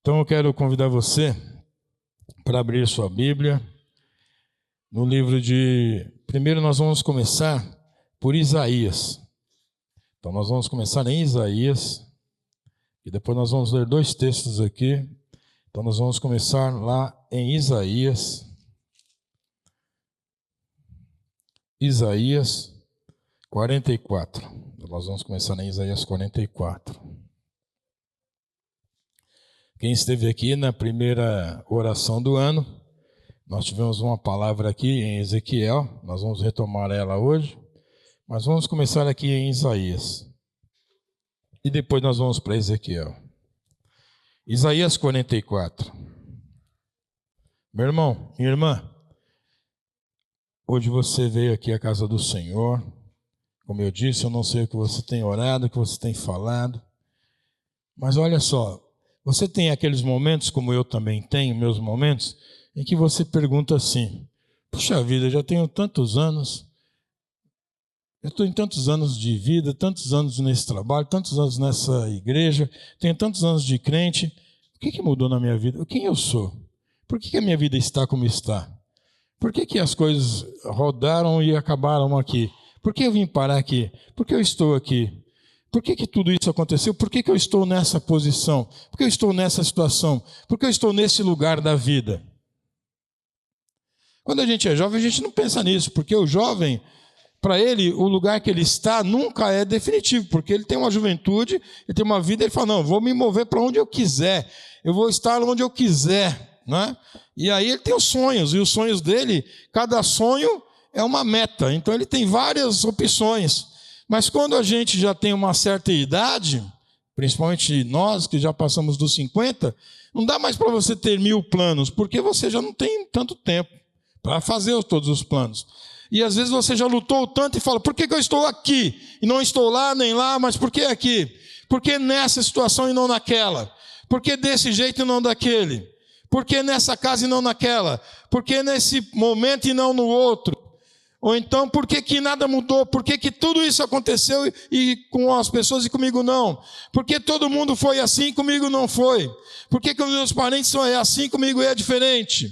Então eu quero convidar você para abrir sua Bíblia no livro de... Primeiro nós vamos começar por Isaías. Então nós vamos começar em Isaías e depois nós vamos ler dois textos aqui. Então nós vamos começar lá em Isaías. Isaías 44. Nós vamos começar em Isaías 44. Quem esteve aqui na primeira oração do ano, nós tivemos uma palavra aqui em Ezequiel, nós vamos retomar ela hoje, mas vamos começar aqui em Isaías. E depois nós vamos para Ezequiel. Isaías 44. Meu irmão, minha irmã, hoje você veio aqui à casa do Senhor. Como eu disse, eu não sei o que você tem orado, o que você tem falado, mas olha só, você tem aqueles momentos, como eu também tenho, meus momentos, em que você pergunta assim: puxa vida, já tenho tantos anos, eu estou em tantos anos de vida, tantos anos nesse trabalho, tantos anos nessa igreja, tenho tantos anos de crente, o que mudou na minha vida? Quem eu sou? Por que a minha vida está como está? Por que as coisas rodaram e acabaram aqui? Por que eu vim parar aqui? Por que eu estou aqui? Por que tudo isso aconteceu? Por que eu estou nessa posição? Por que eu estou nessa situação? Por que eu estou nesse lugar da vida? Quando a gente é jovem, a gente não pensa nisso, porque o jovem, para ele, o lugar que ele está nunca é definitivo, porque ele tem uma juventude, ele tem uma vida, ele fala, não, vou me mover para onde eu quiser, eu vou estar onde eu quiser, né? E aí ele tem os sonhos, e os sonhos dele, cada sonho é uma meta, então ele tem várias opções. Mas quando a gente já tem uma certa idade, principalmente nós que já passamos dos 50, não dá mais para você ter 1000 planos, porque você já não tem tanto tempo para fazer todos os planos. E às vezes você já lutou tanto e fala, por que eu estou aqui? E não estou lá nem lá, mas por que aqui? Por que nessa situação e não naquela? Por que desse jeito e não daquele? Por que nessa casa e não naquela? Por que nesse momento e não no outro? Ou então, por que nada mudou? Por que tudo isso aconteceu e com as pessoas e comigo não? Por que todo mundo foi assim e comigo não foi? Por que os meus parentes são assim e comigo é diferente?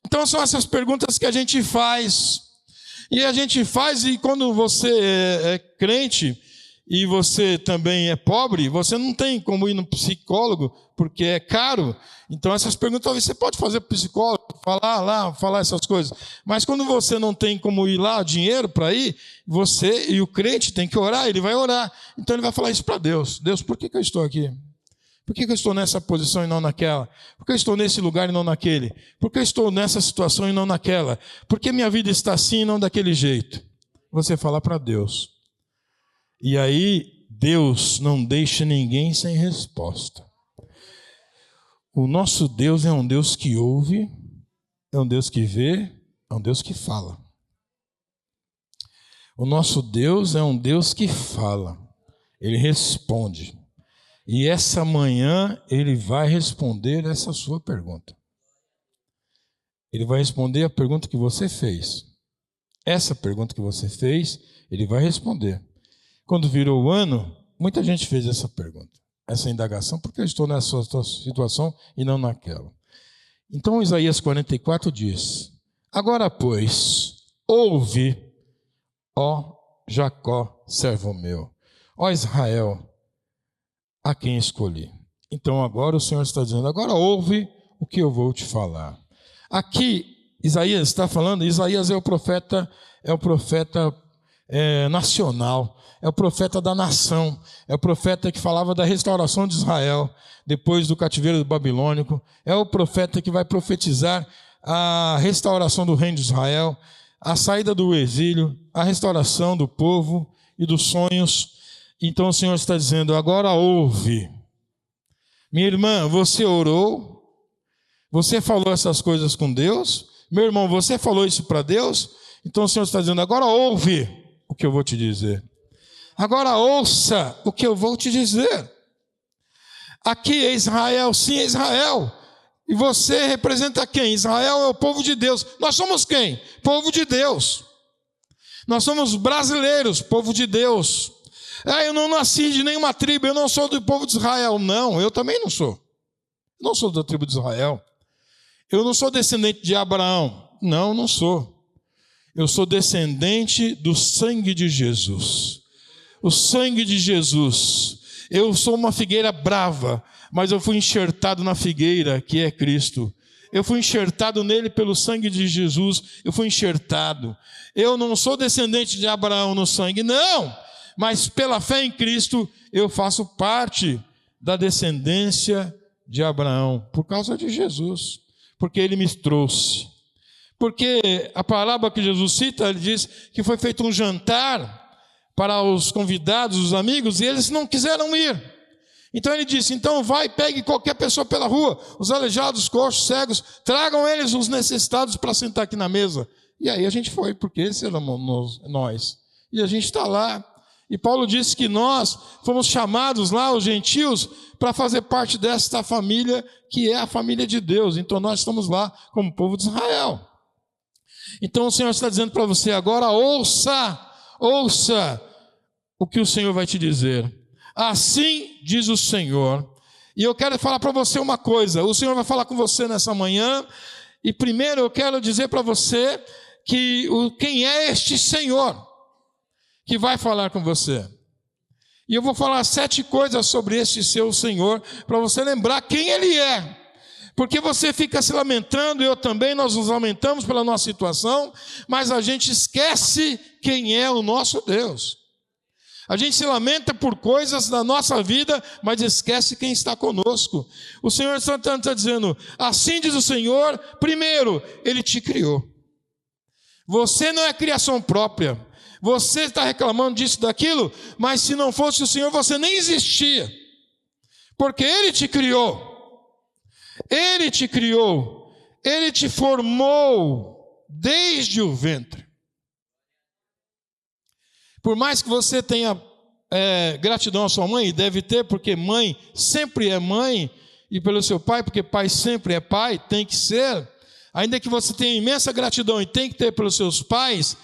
Então são essas perguntas que a gente faz. E a gente faz, e quando você é crente e você também é pobre, você não tem como ir no psicólogo, porque é caro. Então essas perguntas talvez você pode fazer para o psicólogo, falar essas coisas. Mas quando você não tem como ir lá, dinheiro para ir, você e o crente tem que orar, ele vai orar. Então ele vai falar isso para Deus. Deus, por que eu estou aqui? Por que eu estou nessa posição e não naquela? Por que eu estou nesse lugar e não naquele? Por que eu estou nessa situação e não naquela? Por que minha vida está assim e não daquele jeito? Você fala para Deus. E aí, Deus não deixa ninguém sem resposta. O nosso Deus é um Deus que ouve, é um Deus que vê, é um Deus que fala. O nosso Deus é um Deus que fala, Ele responde. E essa manhã Ele vai responder essa sua pergunta. Ele vai responder a pergunta que você fez. Essa pergunta que você fez, Ele vai responder. Quando virou o ano, muita gente fez essa pergunta, essa indagação, por que eu estou nessa situação e não naquela? Então Isaías 44 diz, agora pois, ouve, ó Jacó, servo meu, ó Israel, a quem escolhi. Então agora o Senhor está dizendo, agora ouve o que eu vou te falar. Aqui Isaías está falando, Isaías é o profeta nacional, é o profeta da nação, é o profeta que falava da restauração de Israel, depois do cativeiro babilônico, é o profeta que vai profetizar a restauração do reino de Israel, a saída do exílio, a restauração do povo e dos sonhos. Então o Senhor está dizendo, agora ouve. Minha irmã, você orou? Você falou essas coisas com Deus? Meu irmão, você falou isso para Deus? Então o Senhor está dizendo, agora ouve o que eu vou te dizer. Agora ouça o que eu vou te dizer. Aqui é Israel, sim, é Israel. E você representa quem? Israel é o povo de Deus. Nós somos quem? Povo de Deus. Nós somos brasileiros, povo de Deus. Eu não nasci de nenhuma tribo, eu não sou do povo de Israel. Não, eu também não sou. Eu não sou da tribo de Israel. Eu não sou descendente de Abraão. Não, não sou. Eu sou descendente do sangue de Jesus. O sangue de Jesus. Eu sou uma figueira brava, mas eu fui enxertado na figueira que é Cristo. Eu fui enxertado nele pelo sangue de Jesus. Eu fui enxertado. Eu não sou descendente de Abraão no sangue, não. Mas pela fé em Cristo, eu faço parte da descendência de Abraão, por causa de Jesus, porque ele me trouxe. Porque a parábola que Jesus cita, ele diz que foi feito um jantar para os convidados, os amigos, e eles não quiseram ir. Então ele disse, então vai, pegue qualquer pessoa pela rua, os aleijados, coxos, cegos, tragam eles os necessitados para sentar aqui na mesa. E aí a gente foi, porque esses éramos nós. E a gente está lá. E Paulo disse que nós fomos chamados lá, os gentios, para fazer parte desta família, que é a família de Deus. Então nós estamos lá como povo de Israel. Então o Senhor está dizendo para você agora, ouça o que o Senhor vai te dizer. Assim diz o Senhor. E eu quero falar para você uma coisa. O Senhor vai falar com você nessa manhã. E primeiro eu quero dizer para você quem é este Senhor que vai falar com você. E eu vou falar 7 coisas sobre este seu Senhor, para você lembrar quem Ele é. Porque você fica se lamentando, eu também, nós nos lamentamos pela nossa situação, mas a gente esquece quem é o nosso Deus. A gente se lamenta por coisas da nossa vida, mas esquece quem está conosco. O Senhor está dizendo, assim diz o Senhor, primeiro, Ele te criou. Você não é criação própria. Você está reclamando disso, daquilo, mas se não fosse o Senhor, você nem existia. Porque Ele te criou. Ele te criou. Ele te formou desde o ventre. Por mais que você tenha gratidão à sua mãe, e deve ter, porque mãe sempre é mãe, e pelo seu pai, porque pai sempre é pai, tem que ser. Ainda que você tenha imensa gratidão e tem que ter pelos seus pais,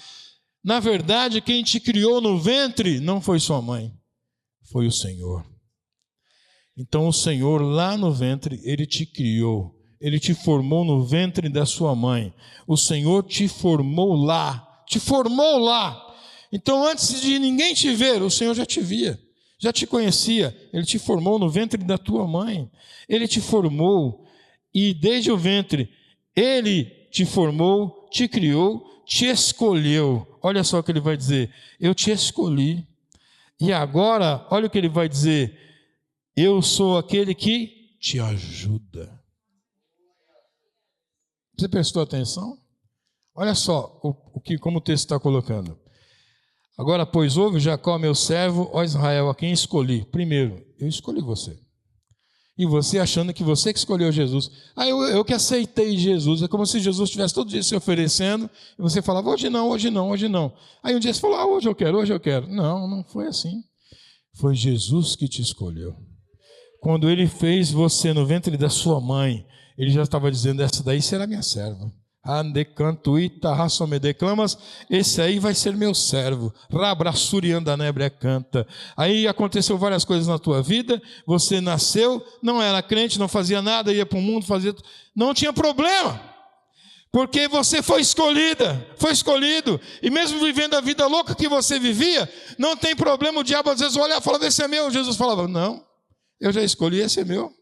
na verdade, quem te criou no ventre não foi sua mãe, foi o Senhor. Então o Senhor lá no ventre, Ele te criou, Ele te formou no ventre da sua mãe. O Senhor te formou lá, Então antes de ninguém te ver, o Senhor já te via, já te conhecia. Ele te formou no ventre da tua mãe. Ele te formou e desde o ventre, Ele te formou, te criou, te escolheu. Olha só o que Ele vai dizer, eu te escolhi. E agora, olha o que Ele vai dizer, eu sou aquele que te ajuda. Você prestou atenção? Olha só como o texto está colocando. Agora, pois ouve, Jacó, meu servo, ó Israel, a quem escolhi. Primeiro, eu escolhi você. E você achando que você que escolheu Jesus. Eu que aceitei Jesus. É como se Jesus estivesse todo dia se oferecendo. E você falava, hoje não. Aí um dia você falou, hoje eu quero. Não foi assim. Foi Jesus que te escolheu. Quando Ele fez você no ventre da sua mãe, Ele já estava dizendo, essa daí será minha serva. Declamas, esse aí vai ser meu servo. Canta. Aí aconteceu várias coisas na tua vida. Você nasceu, não era crente, não fazia nada, ia para o mundo, não tinha problema, porque você foi escolhido. E mesmo vivendo a vida louca que você vivia, não tem problema. O diabo às vezes olhava e falava, esse é meu. Jesus falava, não, eu já escolhi, esse é meu.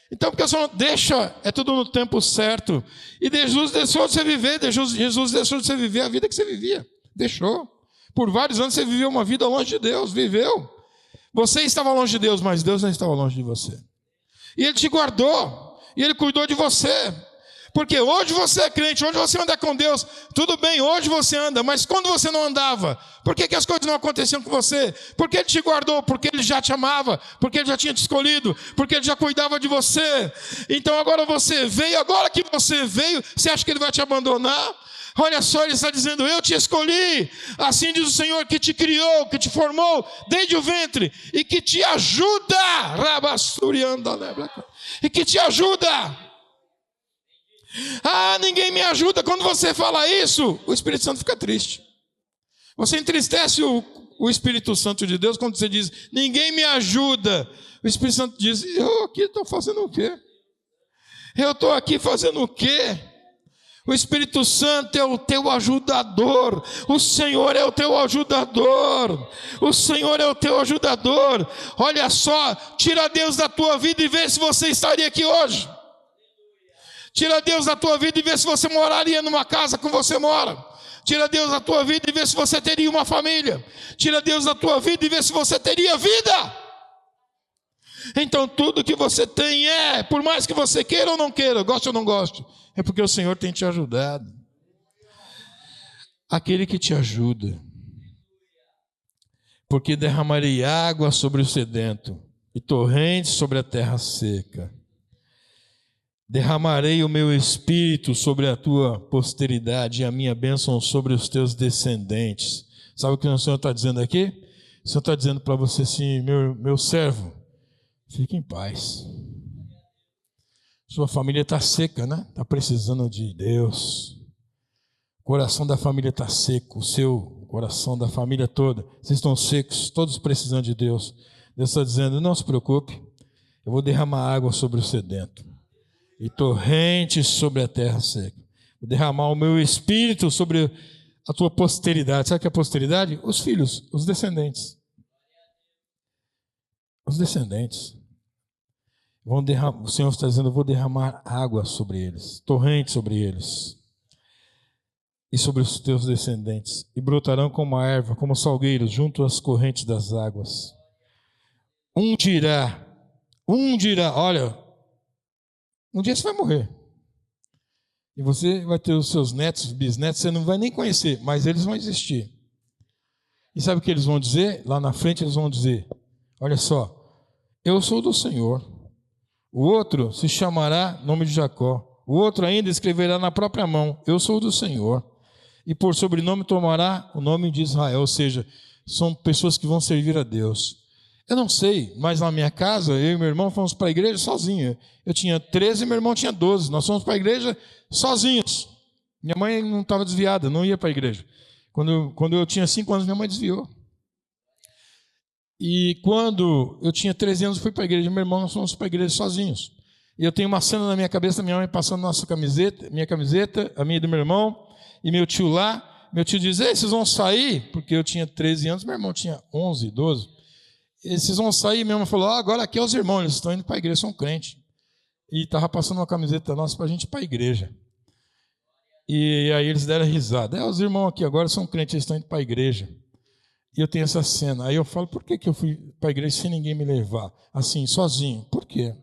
Então, porque só deixa, é tudo no tempo certo. E Jesus deixou de você viver, Jesus deixou de você viver a vida que você vivia. Deixou. Por vários anos você viveu uma vida longe de Deus, viveu. Você estava longe de Deus, mas Deus não estava longe de você. E Ele te guardou, e Ele cuidou de você. Porque hoje você é crente, hoje você anda com Deus, tudo bem, hoje você anda, mas quando você não andava, por que as coisas não aconteciam com você? Porque Ele te guardou, porque Ele já te amava, porque Ele já tinha te escolhido, porque Ele já cuidava de você. Então agora que você veio, você acha que Ele vai te abandonar? Olha só, Ele está dizendo, eu te escolhi, assim diz o Senhor, que te criou, que te formou desde o ventre, e que te ajuda, e que te ajuda. Ninguém me ajuda. Quando você fala isso, o Espírito Santo fica triste. Você entristece o Espírito Santo de Deus quando você diz, ninguém me ajuda. O Espírito Santo diz, eu aqui estou fazendo o quê? Eu estou aqui fazendo o quê? O Espírito Santo é o teu ajudador. O Senhor é o teu ajudador. O Senhor é o teu ajudador. Olha só, tira Deus da tua vida e vê se você estaria aqui hoje. Tira Deus da tua vida e vê se você moraria numa casa como você mora. Tira Deus da tua vida e vê se você teria uma família. Tira Deus da tua vida e vê se você teria vida. Então tudo que você tem por mais que você queira ou não queira, goste ou não goste, é porque o Senhor tem te ajudado. Aquele que te ajuda. Porque derramarei água sobre o sedento e torrentes sobre a terra seca. Derramarei o meu espírito sobre a tua posteridade e a minha bênção sobre os teus descendentes. Sabe o que o Senhor está dizendo aqui? O Senhor está dizendo para você assim: meu servo, fique em paz. Sua família está seca, né? Está precisando de Deus. O coração da família está seco. O seu coração da família toda. Vocês estão secos, todos precisando de Deus. Deus está dizendo: não se preocupe. Eu vou derramar água sobre o sedento. E torrentes sobre a terra seca. Vou derramar o meu espírito sobre a tua posteridade. Sabe o que é posteridade? Os filhos, os descendentes. Os descendentes. O Senhor está dizendo: eu vou derramar água sobre eles, torrentes sobre eles, e sobre os teus descendentes, e brotarão como a erva, como salgueiros, junto às correntes das águas. Um dirá, olha, um dia você vai morrer, e você vai ter os seus netos, bisnetos, você não vai nem conhecer, mas eles vão existir. E sabe o que eles vão dizer? Lá na frente eles vão dizer: olha só, eu sou do Senhor. O outro se chamará nome de Jacó. O outro ainda escreverá na própria mão: eu sou do Senhor. E por sobrenome tomará o nome de Israel. Ou seja, são pessoas que vão servir a Deus. Eu não sei, mas na minha casa, eu e meu irmão fomos para a igreja sozinhos. Eu tinha 13 e meu irmão tinha 12. Nós fomos para a igreja sozinhos. Minha mãe não estava desviada, não ia para a igreja. Quando eu tinha 5 anos, minha mãe desviou. E quando eu tinha 13 anos, eu fui para a igreja. Meu irmão, nós fomos para a igreja sozinhos. E eu tenho uma cena na minha cabeça, minha mãe passando minha camiseta, a minha e do meu irmão, e meu tio lá. Meu tio diz: ei, vocês vão sair? Porque eu tinha 13 anos, meu irmão tinha 11, 12. E vocês vão sair? Minha mãe falou: agora aqui é os irmãos, eles estão indo para a igreja, são crentes. E estava passando uma camiseta nossa para a gente ir para a igreja. E aí eles deram risada: os irmãos aqui agora são crentes, eles estão indo para a igreja. E eu tenho essa cena. Aí eu falo: por que eu fui para a igreja sem ninguém me levar? Assim, sozinho. Por quê?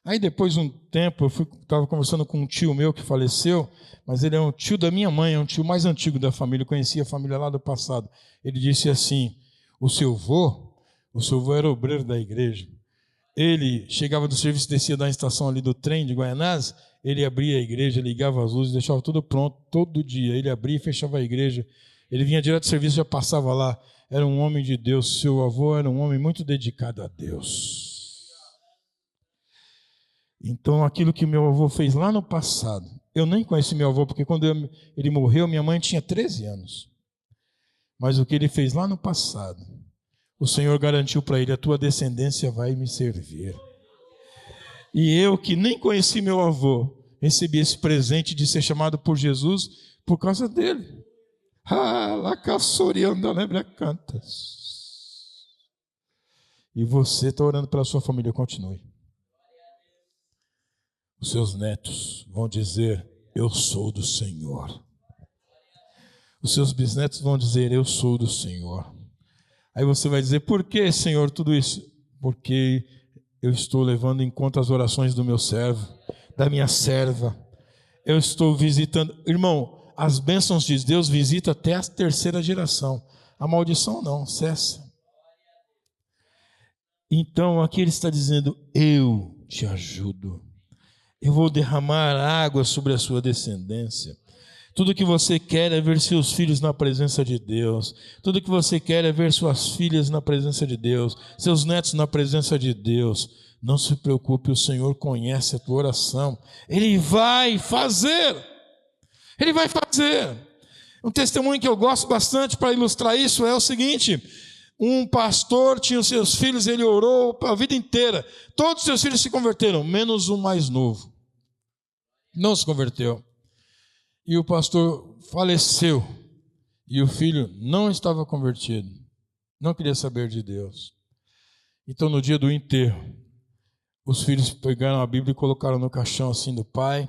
Aí depois de um tempo, eu estava conversando com um tio meu que faleceu, mas ele é um tio da minha mãe, é um tio mais antigo da família, eu conhecia a família lá do passado. Ele disse assim: o seu avô era obreiro da igreja. Ele chegava do serviço, descia da estação ali do trem de Guaianazes, ele abria a igreja, ligava as luzes, deixava tudo pronto todo dia. Ele abria e fechava a igreja. Ele vinha direto do serviço, já passava lá. Era um homem de Deus. Seu avô era um homem muito dedicado a Deus. Então, aquilo que meu avô fez lá no passado, eu nem conheci meu avô, porque quando ele morreu, minha mãe tinha 13 anos. Mas o que ele fez lá no passado, o Senhor garantiu para ele: a tua descendência vai me servir. E eu, que nem conheci meu avô, recebi esse presente de ser chamado por Jesus por causa dele. E você está orando pela sua família, continue. Os seus netos vão dizer: eu sou do Senhor. Os seus bisnetos vão dizer: eu sou do Senhor. Aí você vai dizer: por que, Senhor, tudo isso? Porque eu estou levando em conta as orações do meu servo, da minha serva. Eu estou visitando. Irmão, as bênçãos de Deus visitam até a 3ª geração. A maldição não, cessa. Então aqui ele está dizendo: eu te ajudo. Eu vou derramar água sobre a sua descendência. Tudo que você quer é ver seus filhos na presença de Deus. Tudo que você quer é ver suas filhas na presença de Deus, seus netos na presença de Deus. Não se preocupe, o Senhor conhece a tua oração. Ele vai fazer. Ele vai fazer. Um testemunho que eu gosto bastante para ilustrar isso é o seguinte: um pastor tinha os seus filhos, ele orou a vida inteira. Todos os seus filhos se converteram, menos o mais novo. não se converteu. E o pastor faleceu. E o filho não estava convertido. Não queria saber de Deus. Então, no dia do enterro, os filhos pegaram a Bíblia e colocaram no caixão assim do pai.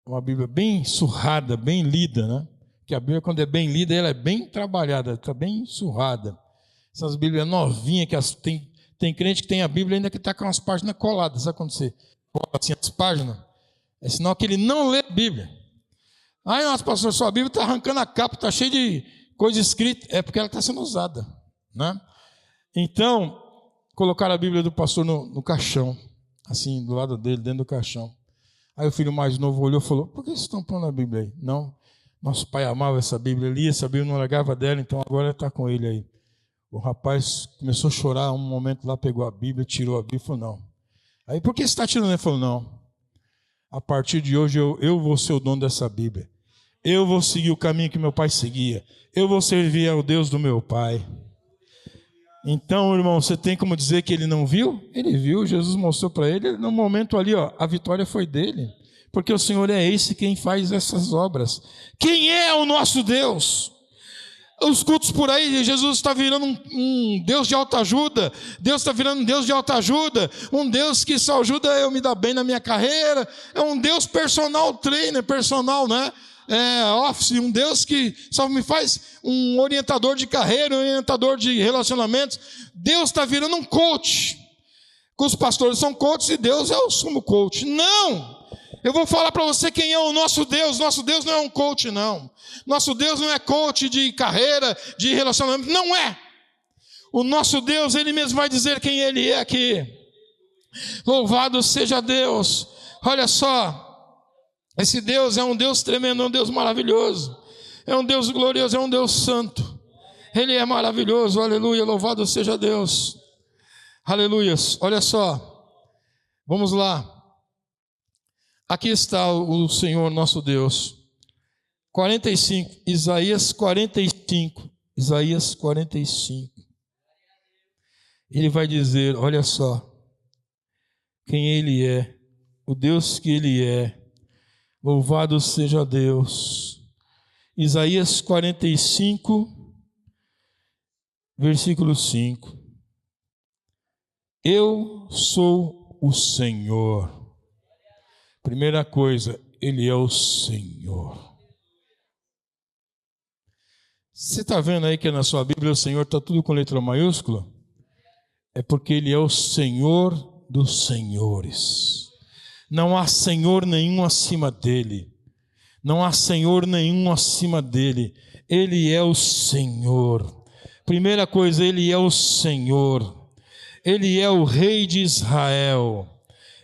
Uma Bíblia bem surrada, bem lida, né? Que a Bíblia, quando é bem lida, ela é bem trabalhada, está bem surrada. Essas Bíblias novinhas, que tem crente que tem a Bíblia ainda que está com as páginas coladas. Sabe quando você cola assim as páginas? É sinal que ele não lê a Bíblia. Ai, nossa, pastor, sua Bíblia está arrancando a capa, está cheia de coisa escrita. É porque ela está sendo usada, né? Então, colocaram a Bíblia do pastor no caixão, assim, do lado dele, dentro do caixão. Aí o filho mais novo olhou e falou: por que vocês estão pondo a Bíblia aí? Não, nosso pai amava essa Bíblia, lia essa Bíblia, não largava dela, então agora está com ele aí. O rapaz começou a chorar, um momento lá, pegou a Bíblia, tirou a Bíblia e falou: não. Aí, por que você está tirando? Ele falou: não, a partir de hoje eu vou ser o dono dessa Bíblia. Eu vou seguir o caminho que meu pai seguia. Eu vou servir ao Deus do meu pai. Então, irmão, você tem como dizer que ele não viu? Ele viu, Jesus mostrou para ele. No momento ali, ó, a vitória foi dele. Porque o Senhor é esse quem faz essas obras. Quem é o nosso Deus? Os cultos por aí, Jesus está virando um Deus de autoajuda. Deus está virando um Deus de autoajuda. Um Deus que só ajuda eu me dar bem na minha carreira. É um Deus personal trainer, personal, né? Office, um Deus que só me faz um orientador de carreira, um orientador de relacionamentos. Deus está virando um coach. Os pastores são coaches e Deus é o sumo coach. Não! Eu vou falar para você quem é o nosso Deus. Nosso Deus não é um coach, não. Nosso Deus não é coach de carreira, de relacionamento. Não é. O nosso Deus, Ele mesmo vai dizer quem Ele é aqui. Louvado seja Deus. Olha só. Esse Deus é um Deus tremendo, é um Deus maravilhoso. É um Deus glorioso, é um Deus santo. Ele é maravilhoso, aleluia, louvado seja Deus. Aleluias, olha só. Vamos lá. Aqui está o Senhor nosso Deus. 45, Isaías 45. Isaías 45. Ele vai dizer, olha só. Quem Ele é, o Deus que Ele é. Louvado seja Deus. Isaías 45, versículo 5. Eu sou o Senhor. Primeira coisa, Ele é o Senhor. Você está vendo aí que na sua Bíblia o Senhor está tudo com letra maiúscula? É porque Ele é o Senhor dos senhores. Não há Senhor nenhum acima dele. Não há Senhor nenhum acima dele. Ele é o Senhor. Primeira coisa, Ele é o Senhor. Ele é o Rei de Israel.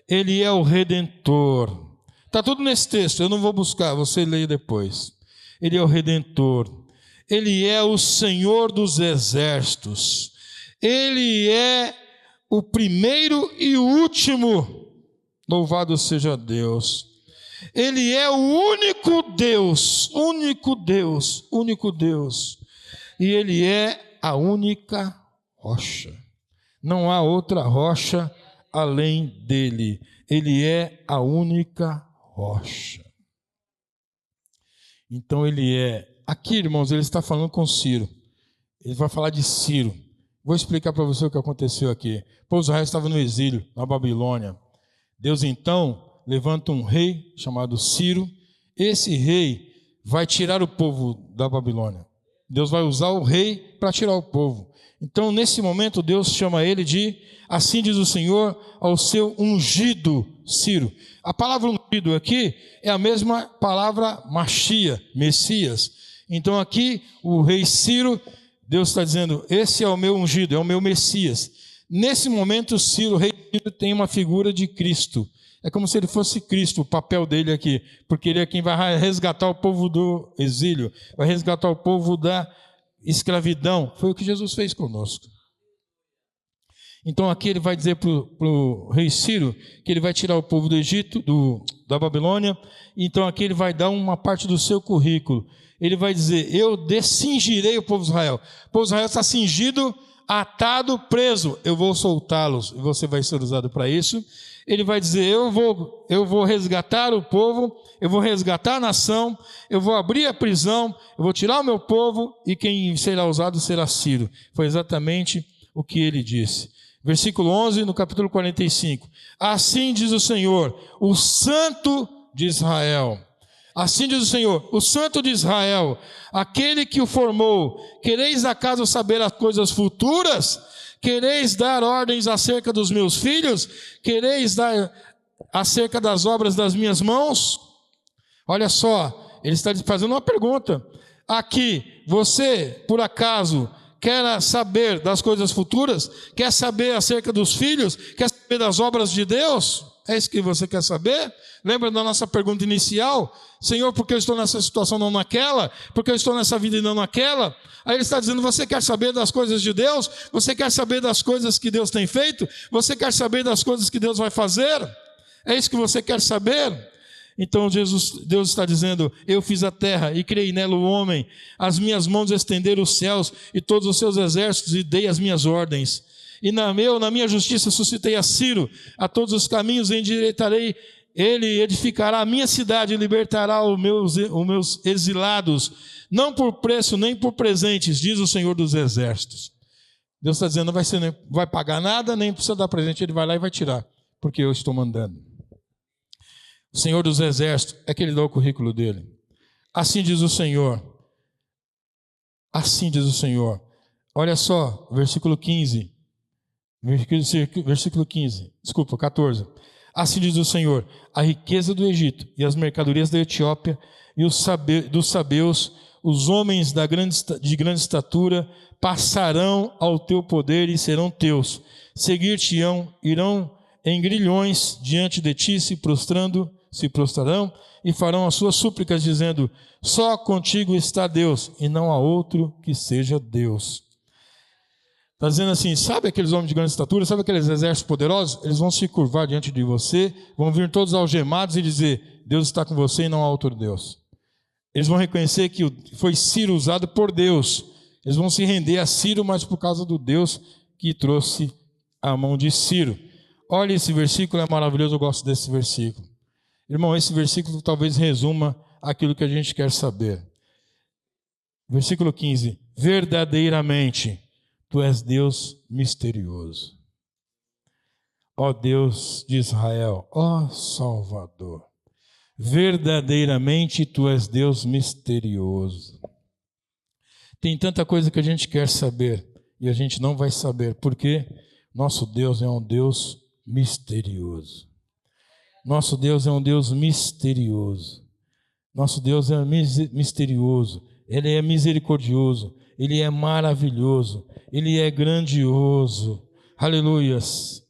Ele é o Redentor. Está tudo nesse texto, eu não vou buscar, você leia depois. Ele é o Redentor. Ele é o Senhor dos exércitos. Ele é o primeiro e o último. Louvado seja Deus. Ele é o único Deus, único Deus, único Deus. E Ele é a única rocha. Não há outra rocha além dele. Ele é a única rocha. Então Ele é... Aqui, irmãos, Ele está falando com Ciro. Ele vai falar de Ciro. Vou explicar para você o que aconteceu aqui. O povo de Israel estava no exílio, na Babilônia. Deus então levanta um rei chamado Ciro. Esse rei vai tirar o povo da Babilônia. Deus vai usar o rei para tirar o povo. Então, nesse momento, Deus chama ele de, assim diz o Senhor, ao seu ungido Ciro. A palavra ungido aqui é a mesma palavra Machia, Messias. Então, aqui, o rei Ciro, Deus está dizendo, esse é o meu ungido, é o meu Messias. Nesse momento, Ciro, o rei Ciro, tem uma figura de Cristo. É como se ele fosse Cristo, o papel dele aqui. Porque ele é quem vai resgatar o povo do exílio. Vai resgatar o povo da escravidão. Foi o que Jesus fez conosco. Então aqui ele vai dizer para o rei Ciro que ele vai tirar o povo do Egito, da Babilônia. Então aqui ele vai dar uma parte do seu currículo. Ele vai dizer, eu descingirei o povo de Israel. O povo de Israel está cingido, atado, preso. Eu vou soltá-los. E você vai ser usado para isso. Ele vai dizer, eu vou resgatar o povo, eu vou resgatar a nação, eu vou abrir a prisão, eu vou tirar o meu povo, e quem será usado será Ciro. Foi exatamente o que ele disse. Versículo 11, no capítulo 45. Assim diz o Senhor, o Santo de Israel. Assim diz o Senhor, o Santo de Israel, aquele que o formou. Quereis acaso saber as coisas futuras? Quereis dar ordens acerca dos meus filhos? Quereis dar acerca das obras das minhas mãos? Olha só, ele está fazendo uma pergunta. Aqui, você, por acaso, quer saber das coisas futuras? Quer saber acerca dos filhos? Quer saber das obras de Deus? É isso que você quer saber? Lembra da nossa pergunta inicial? Senhor, por que eu estou nessa situação, não naquela? Por que eu estou nessa vida e não naquela? Aí ele está dizendo, você quer saber das coisas de Deus? Você quer saber das coisas que Deus tem feito? Você quer saber das coisas que Deus vai fazer? É isso que você quer saber? Então Deus está dizendo, eu fiz a terra e criei nela o homem. As minhas mãos estenderam os céus e todos os seus exércitos e dei as minhas ordens. E na minha justiça suscitei a Ciro, a todos os caminhos endireitarei. Ele edificará a minha cidade e libertará os meus exilados, não por preço nem por presentes, diz o Senhor dos Exércitos. Deus está dizendo, não vai pagar nada, nem precisa dar presente, ele vai lá e vai tirar, porque eu estou mandando. O Senhor dos Exércitos, é que ele dá o currículo dele. Assim diz o Senhor. Assim diz o Senhor. Olha só, versículo 15. Versículo 15, desculpa, 14. Assim diz o Senhor, a riqueza do Egito e as mercadorias da Etiópia e dos sabeus, os homens de grande estatura, passarão ao teu poder e serão teus. Seguir-te-ão, irão em grilhões diante de ti, se prostrarão e farão as suas súplicas, dizendo, só contigo está Deus, e não há outro que seja Deus. Está dizendo assim, sabe aqueles homens de grande estatura, sabe aqueles exércitos poderosos? Eles vão se curvar diante de você, vão vir todos algemados e dizer, Deus está com você e não há outro Deus. Eles vão reconhecer que foi Ciro usado por Deus. Eles vão se render a Ciro, mas por causa do Deus que trouxe a mão de Ciro. Olha, esse versículo é maravilhoso, eu gosto desse versículo. Irmão, esse versículo talvez resuma aquilo que a gente quer saber. Versículo 15, verdadeiramente, Tu és Deus misterioso. Ó Deus de Israel, ó Salvador, verdadeiramente Tu és Deus misterioso. Tem tanta coisa que a gente quer saber e a gente não vai saber, porque nosso Deus é um Deus misterioso. Nosso Deus é um Deus misterioso. Nosso Deus é misterioso. Ele é misericordioso. Ele é maravilhoso, Ele é grandioso, aleluias.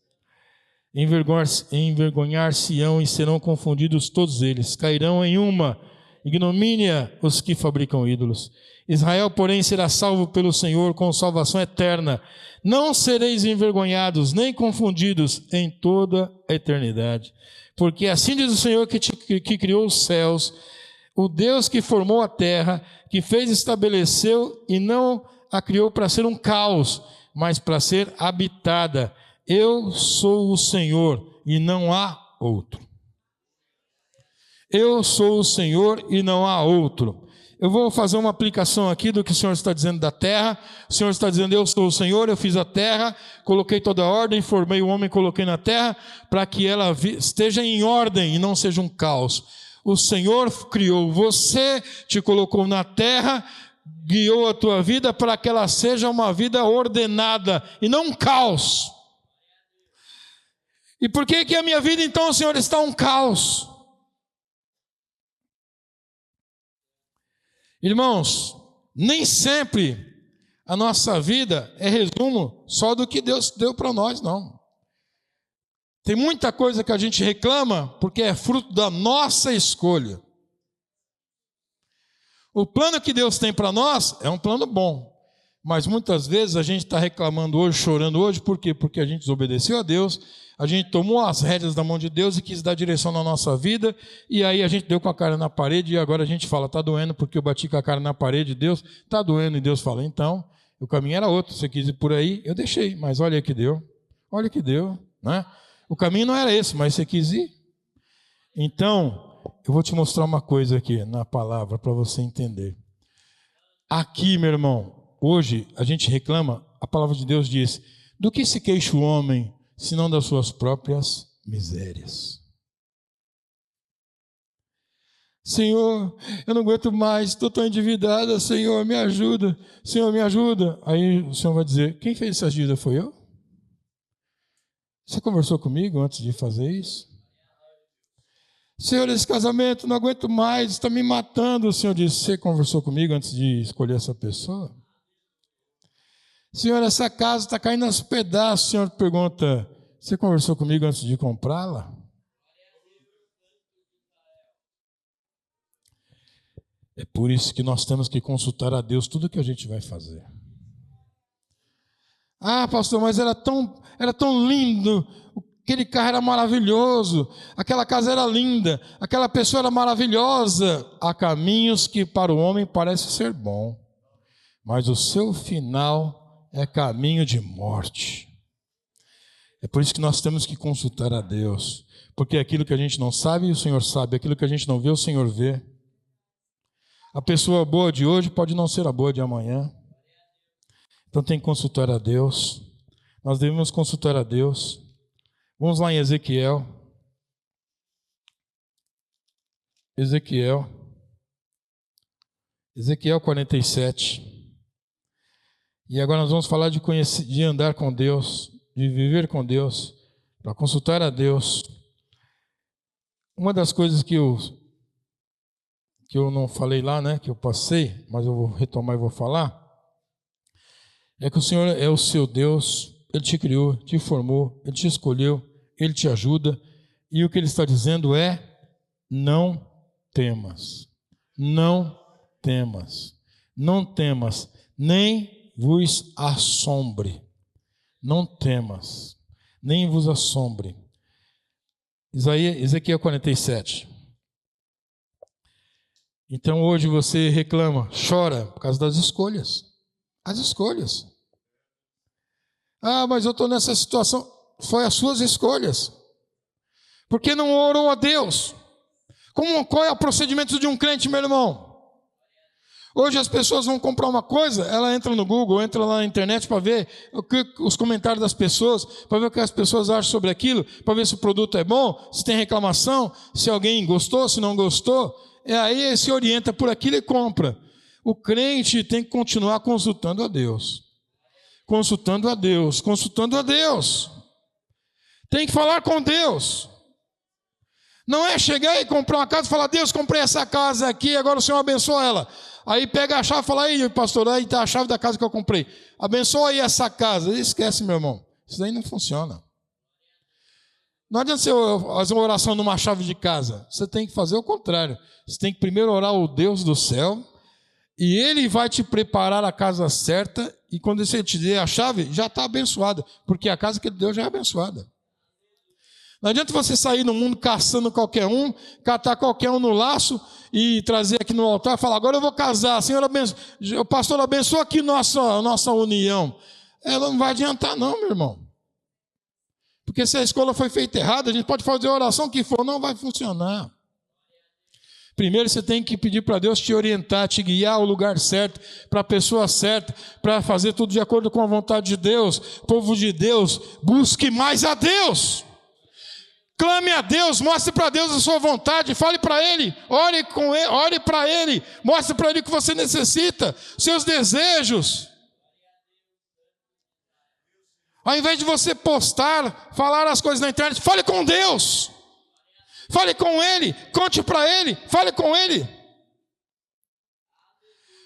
Envergonhar-se-ão e serão confundidos todos eles, cairão em uma ignomínia os que fabricam ídolos. Israel, porém, será salvo pelo Senhor com salvação eterna. Não sereis envergonhados nem confundidos em toda a eternidade. Porque assim diz o Senhor que criou os céus, o Deus que formou a terra, que fez e estabeleceu e não a criou para ser um caos, mas para ser habitada. Eu sou o Senhor e não há outro. Eu sou o Senhor e não há outro. Eu vou fazer uma aplicação aqui do que o Senhor está dizendo da terra. O Senhor está dizendo, eu sou o Senhor, eu fiz a terra, coloquei toda a ordem, formei o homem, coloquei na terra, para que ela esteja em ordem e não seja um caos. O Senhor criou você, te colocou na terra, guiou a tua vida para que ela seja uma vida ordenada e não um caos. E por que a minha vida então, Senhor, está um caos? Irmãos, nem sempre a nossa vida é resumo só do que Deus deu para nós, não. Tem muita coisa que a gente reclama porque é fruto da nossa escolha. O plano que Deus tem para nós é um plano bom, mas muitas vezes a gente está reclamando hoje, chorando hoje, por quê? Porque a gente desobedeceu a Deus, a gente tomou as rédeas da mão de Deus e quis dar direção na nossa vida, e aí a gente deu com a cara na parede e agora a gente fala, está doendo porque eu bati com a cara na parede, Deus, está doendo, e Deus fala, então, o caminho era outro, você quis ir por aí, eu deixei, mas olha que deu, né? O caminho não era esse, mas você quis ir. Então, eu vou te mostrar uma coisa aqui na palavra para você entender. Aqui, meu irmão, hoje a gente reclama, a palavra de Deus diz: do que se queixa o homem, senão das suas próprias misérias? Senhor, eu não aguento mais, estou tão endividada, Senhor, me ajuda, Senhor, me ajuda. Aí o Senhor vai dizer: quem fez essa dívida foi eu? Você conversou comigo antes de fazer isso? Senhor, esse casamento não aguento mais, está me matando. O Senhor disse: você conversou comigo antes de escolher essa pessoa? Senhor, essa casa está caindo aos pedaços. O Senhor pergunta: você conversou comigo antes de comprá-la? É por isso que nós temos que consultar a Deus tudo que a gente vai fazer. Ah, pastor, mas era tão lindo, aquele carro era maravilhoso, aquela casa era linda, aquela pessoa era maravilhosa. Há caminhos que para o homem parece ser bom, mas o seu final é caminho de morte. É por isso que nós temos que consultar a Deus, porque aquilo que a gente não sabe, o Senhor sabe, aquilo que a gente não vê, o Senhor vê. A pessoa boa de hoje pode não ser a boa de amanhã. Então tem que consultar a Deus. Nós devemos consultar a Deus. Vamos lá em Ezequiel. Ezequiel 47. E agora nós vamos falar de andar com Deus, de viver com Deus, para consultar a Deus. Uma das coisas que eu não falei lá, né, que eu passei, mas eu vou retomar e vou falar, é que o Senhor é o seu Deus, Ele te criou, te formou, Ele te escolheu, Ele te ajuda, e o que Ele está dizendo é: não temas, não temas, não temas, nem vos assombre, não temas, nem vos assombre. Ezequiel 47. Então hoje você reclama, chora por causa das escolhas. As escolhas. Ah, mas eu estou nessa situação. Foi as suas escolhas. Por que não orou a Deus? Qual é o procedimento de um crente, meu irmão? Hoje as pessoas vão comprar uma coisa, ela entra no Google, entra lá na internet para ver os comentários das pessoas, para ver o que as pessoas acham sobre aquilo, para ver se o produto é bom, se tem reclamação, se alguém gostou, se não gostou. E aí se orienta por aquilo e compra. O crente tem que continuar consultando a Deus. Consultando a Deus, consultando a Deus. Tem que falar com Deus. Não é chegar e comprar uma casa e falar: Deus, comprei essa casa aqui, agora o Senhor abençoa ela. Aí pega a chave e fala: aí, pastor, aí está a chave da casa que eu comprei. Abençoa aí essa casa. Esquece, meu irmão. Isso aí não funciona. Não adianta você fazer uma oração numa chave de casa. Você tem que fazer o contrário. Você tem que primeiro orar ao Deus do céu, e Ele vai te preparar a casa certa, e quando Ele te der a chave, já está abençoada, porque a casa que Ele deu já é abençoada. Não adianta você sair no mundo caçando qualquer um, catar qualquer um no laço e trazer aqui no altar e falar: agora eu vou casar, Senhor, o pastor abençoa aqui nossa união. Ela não vai adiantar não, meu irmão. Porque se a escolha foi feita errada, a gente pode fazer a oração que for, não vai funcionar. Primeiro você tem que pedir para Deus te orientar, te guiar ao lugar certo, para a pessoa certa, para fazer tudo de acordo com a vontade de Deus. Povo de Deus, busque mais a Deus. Clame a Deus, mostre para Deus a sua vontade, fale para Ele, ore com Ele, ore para Ele, mostre para Ele o que você necessita, seus desejos. Ao invés de você postar, falar as coisas na internet, fale com Deus. Fale com Ele, conte para Ele, fale com Ele.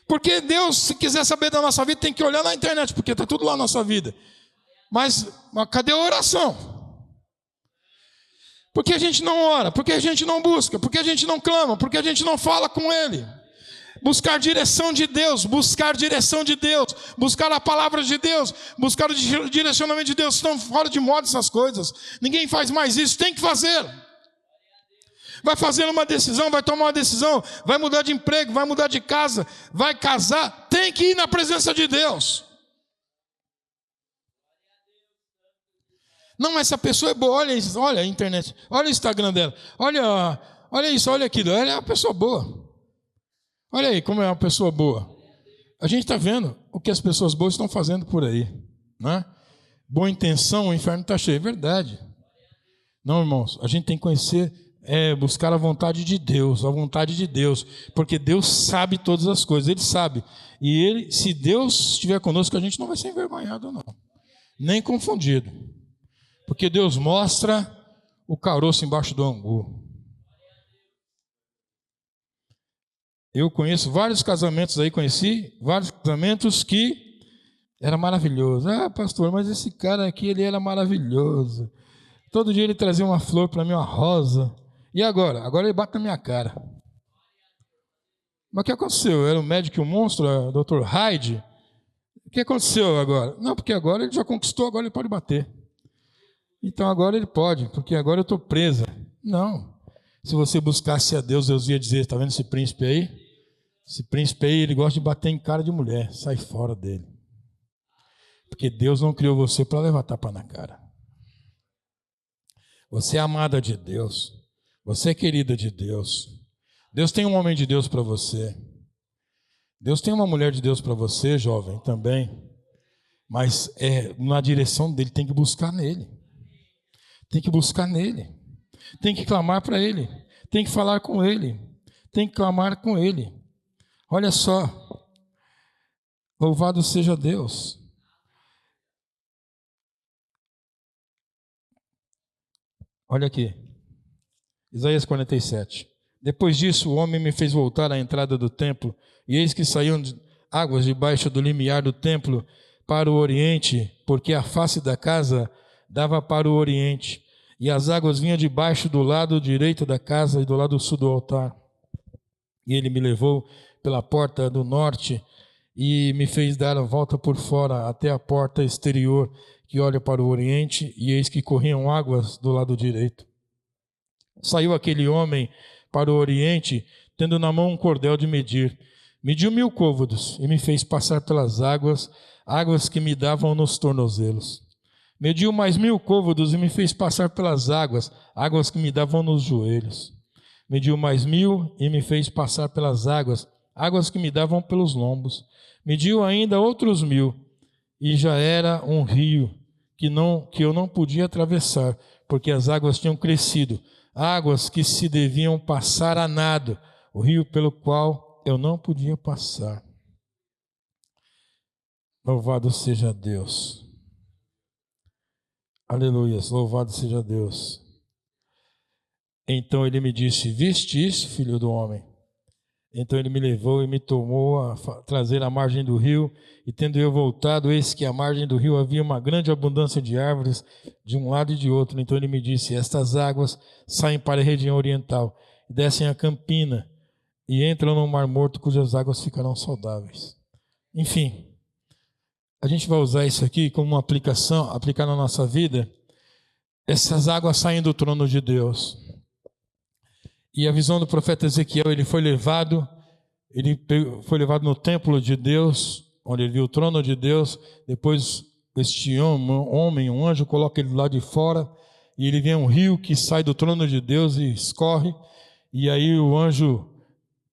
Porque Deus, se quiser saber da nossa vida, tem que olhar na internet, porque está tudo lá na nossa vida. Mas cadê a oração? Por que a gente não ora? Por que a gente não busca? Por que a gente não clama? Por que a gente não fala com Ele? Buscar direção de Deus, buscar direção de Deus, buscar a palavra de Deus, buscar o direcionamento de Deus. Estão fora de moda essas coisas. Ninguém faz mais isso, tem que fazer. Vai fazer uma decisão, vai tomar uma decisão, vai mudar de emprego, vai mudar de casa, vai casar, tem que ir na presença de Deus. Não, mas essa pessoa é boa, olha isso, olha a internet, olha o Instagram dela, olha isso, olha aquilo, ela é uma pessoa boa. Olha aí como é uma pessoa boa. A gente está vendo o que as pessoas boas estão fazendo por aí, né? Boa intenção, o inferno está cheio, é verdade. Não, irmãos, a gente tem que conhecer, buscar a vontade de Deus, porque Deus sabe todas as coisas, Ele sabe. E se Deus estiver conosco, a gente não vai ser envergonhado, não, nem confundido, porque Deus mostra o caroço embaixo do angu. Eu conheço vários casamentos aí, que era maravilhoso. Ah, pastor, mas esse cara aqui, ele era maravilhoso. Todo dia ele trazia uma flor para mim, uma rosa. E agora? Agora ele bate na minha cara. Mas o que aconteceu? Era o médico e o monstro, o Dr. Hyde? O que aconteceu agora? Não, porque agora ele já conquistou, agora ele pode bater. Então agora ele pode, porque agora eu estou presa. Não. Se você buscasse a Deus, Deus ia dizer, está vendo esse príncipe aí? Esse príncipe aí, ele gosta de bater em cara de mulher. Sai fora dele. Porque Deus não criou você para levar tapa na cara. Você é amada de Deus. Você é querida de Deus. Deus tem um homem de Deus para você. Deus tem uma mulher de Deus para você, jovem, também. Mas na direção dele, tem que buscar nele. Tem que buscar nele. Tem que clamar para ele. Tem que falar com ele. Tem que clamar com ele. Olha só. Louvado seja Deus. Olha aqui. Isaías 47. Depois disso, o homem me fez voltar à entrada do templo, e eis que saíam águas debaixo do limiar do templo para o oriente, porque a face da casa dava para o oriente, e as águas vinham debaixo do lado direito da casa e do lado sul do altar. E ele me levou pela porta do norte e me fez dar a volta por fora até a porta exterior que olha para o oriente, e eis que corriam águas do lado direito. Saiu aquele homem para o oriente, tendo na mão um cordel de medir. Mediu 1000 côvados e me fez passar pelas águas, águas que me davam nos tornozelos. Mediu mais 1000 côvados e me fez passar pelas águas, águas que me davam nos joelhos. Mediu mais 1000 e me fez passar pelas águas, águas que me davam pelos lombos. Mediu ainda outros 1000, e já era um rio que eu não podia atravessar, porque as águas tinham crescido, águas que se deviam passar a nado, o rio pelo qual eu não podia passar. Louvado seja Deus. Aleluias, louvado seja Deus. Então ele me disse: viste isso, filho do homem? Então ele me levou e me tomou a trazer à margem do rio, e tendo eu voltado, eis que à margem do rio havia uma grande abundância de árvores de um lado e de outro. Então ele me disse: estas águas saem para a região oriental, e descem a Campina, e entram no Mar Morto, cujas águas ficarão saudáveis. Enfim, a gente vai usar isso aqui como uma aplicação, aplicar na nossa vida. Essas águas saem do trono de Deus. E a visão do profeta Ezequiel, ele foi levado no templo de Deus, onde ele viu o trono de Deus. Depois este homem, um anjo, coloca ele lá de fora, e ele vê um rio que sai do trono de Deus e escorre. E aí o anjo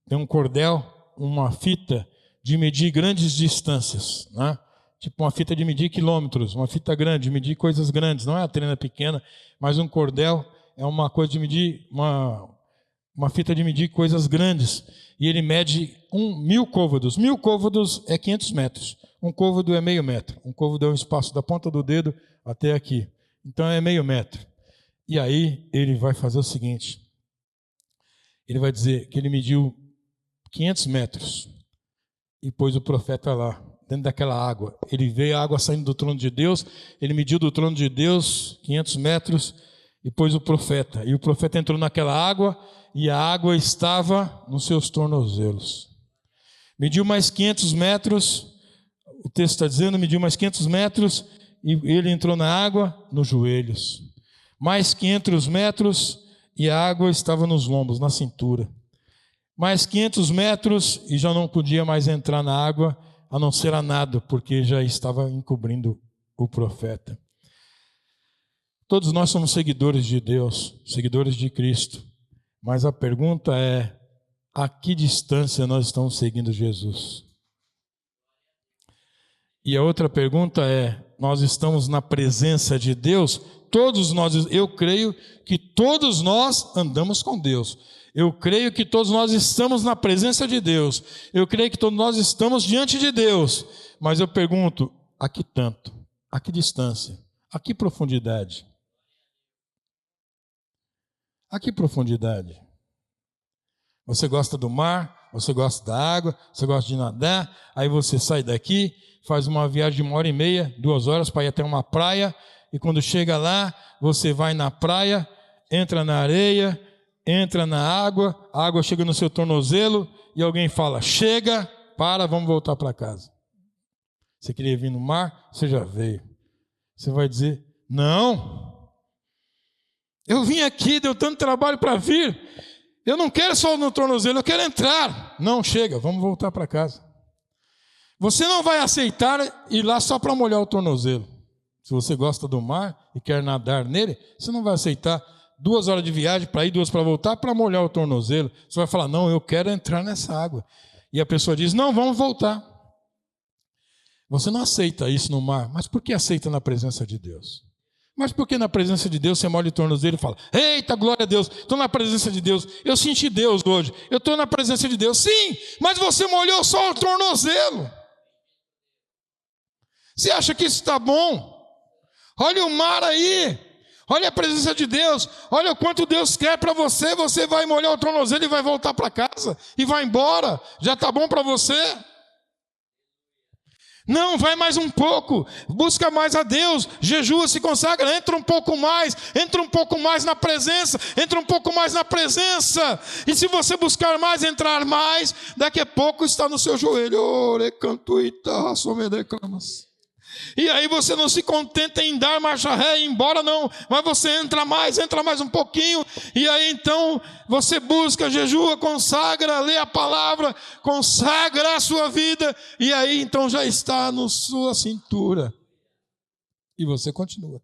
tem um cordel, uma fita de medir grandes distâncias, né? Tipo uma fita de medir quilômetros, uma fita grande, de medir coisas grandes. Não é a trena pequena, mas um cordel é uma coisa de medir, uma fita de medir coisas grandes. E ele mede 1000 côvados. 1000 côvados é 500 metros. Um côvado é meio metro. Um côvado é um espaço da ponta do dedo até aqui. Então é meio metro. E aí ele vai fazer o seguinte. Ele vai dizer que ele mediu 500 metros. E pôs o profeta lá, dentro daquela água. Ele veio a água saindo do trono de Deus. Ele mediu do trono de Deus 500 metros e pôs o profeta. E o profeta entrou naquela água, e a água estava nos seus tornozelos. Mediu mais 500 metros, o texto está dizendo, mediu mais 500 metros, e ele entrou na água nos joelhos. Mais 500 metros, e a água estava nos lombos, na cintura. Mais 500 metros, e já não podia mais entrar na água, a não ser a nado, porque já estava encobrindo o profeta. Todos nós somos seguidores de Deus, seguidores de Cristo. Mas a pergunta é: a que distância nós estamos seguindo Jesus? E a outra pergunta é: nós estamos na presença de Deus? Todos nós, eu creio que todos nós andamos com Deus. Eu creio que todos nós estamos na presença de Deus. Eu creio que todos nós estamos diante de Deus. Mas eu pergunto: a que tanto? A que distância? A que profundidade? A que profundidade? Você gosta do mar, você gosta da água, você gosta de nadar, aí você sai daqui, faz uma viagem de 1h30, 2 horas para ir até uma praia, e quando chega lá, você vai na praia, entra na areia, entra na água, a água chega no seu tornozelo, e alguém fala: chega, para, vamos voltar para casa. Você queria vir no mar? Você já veio. Você vai dizer: não, eu vim aqui, deu tanto trabalho para vir, eu não quero só no tornozelo, eu quero entrar. Não, chega, vamos voltar para casa. Você não vai aceitar ir lá só para molhar o tornozelo. Se você gosta do mar e quer nadar nele, você não vai aceitar 2 horas de viagem para ir, 2 para voltar, para molhar o tornozelo. Você vai falar: não, eu quero entrar nessa água. E a pessoa diz: não, vamos voltar. Você não aceita isso no mar, mas por que aceita na presença de Deus? Mas por que na presença de Deus você molha o tornozelo e fala: eita, glória a Deus, estou na presença de Deus, eu senti Deus hoje, eu estou na presença de Deus. Sim, mas você molhou só o tornozelo. Você acha que isso está bom? Olha o mar aí, olha a presença de Deus, olha o quanto Deus quer para você. Você vai molhar o tornozelo e vai voltar para casa e vai embora. Já está bom para você? Não, vai mais um pouco, busca mais a Deus, jejua, se consagra, entra um pouco mais na presença, entra um pouco mais na presença. E se você buscar mais, entrar mais, daqui a pouco está no seu joelho. E aí você não se contenta em dar marcha ré e ir embora, não, mas você entra mais um pouquinho, e aí então você busca, jejua, consagra, lê a palavra, consagra a sua vida, e aí então já está na sua cintura, e você continua.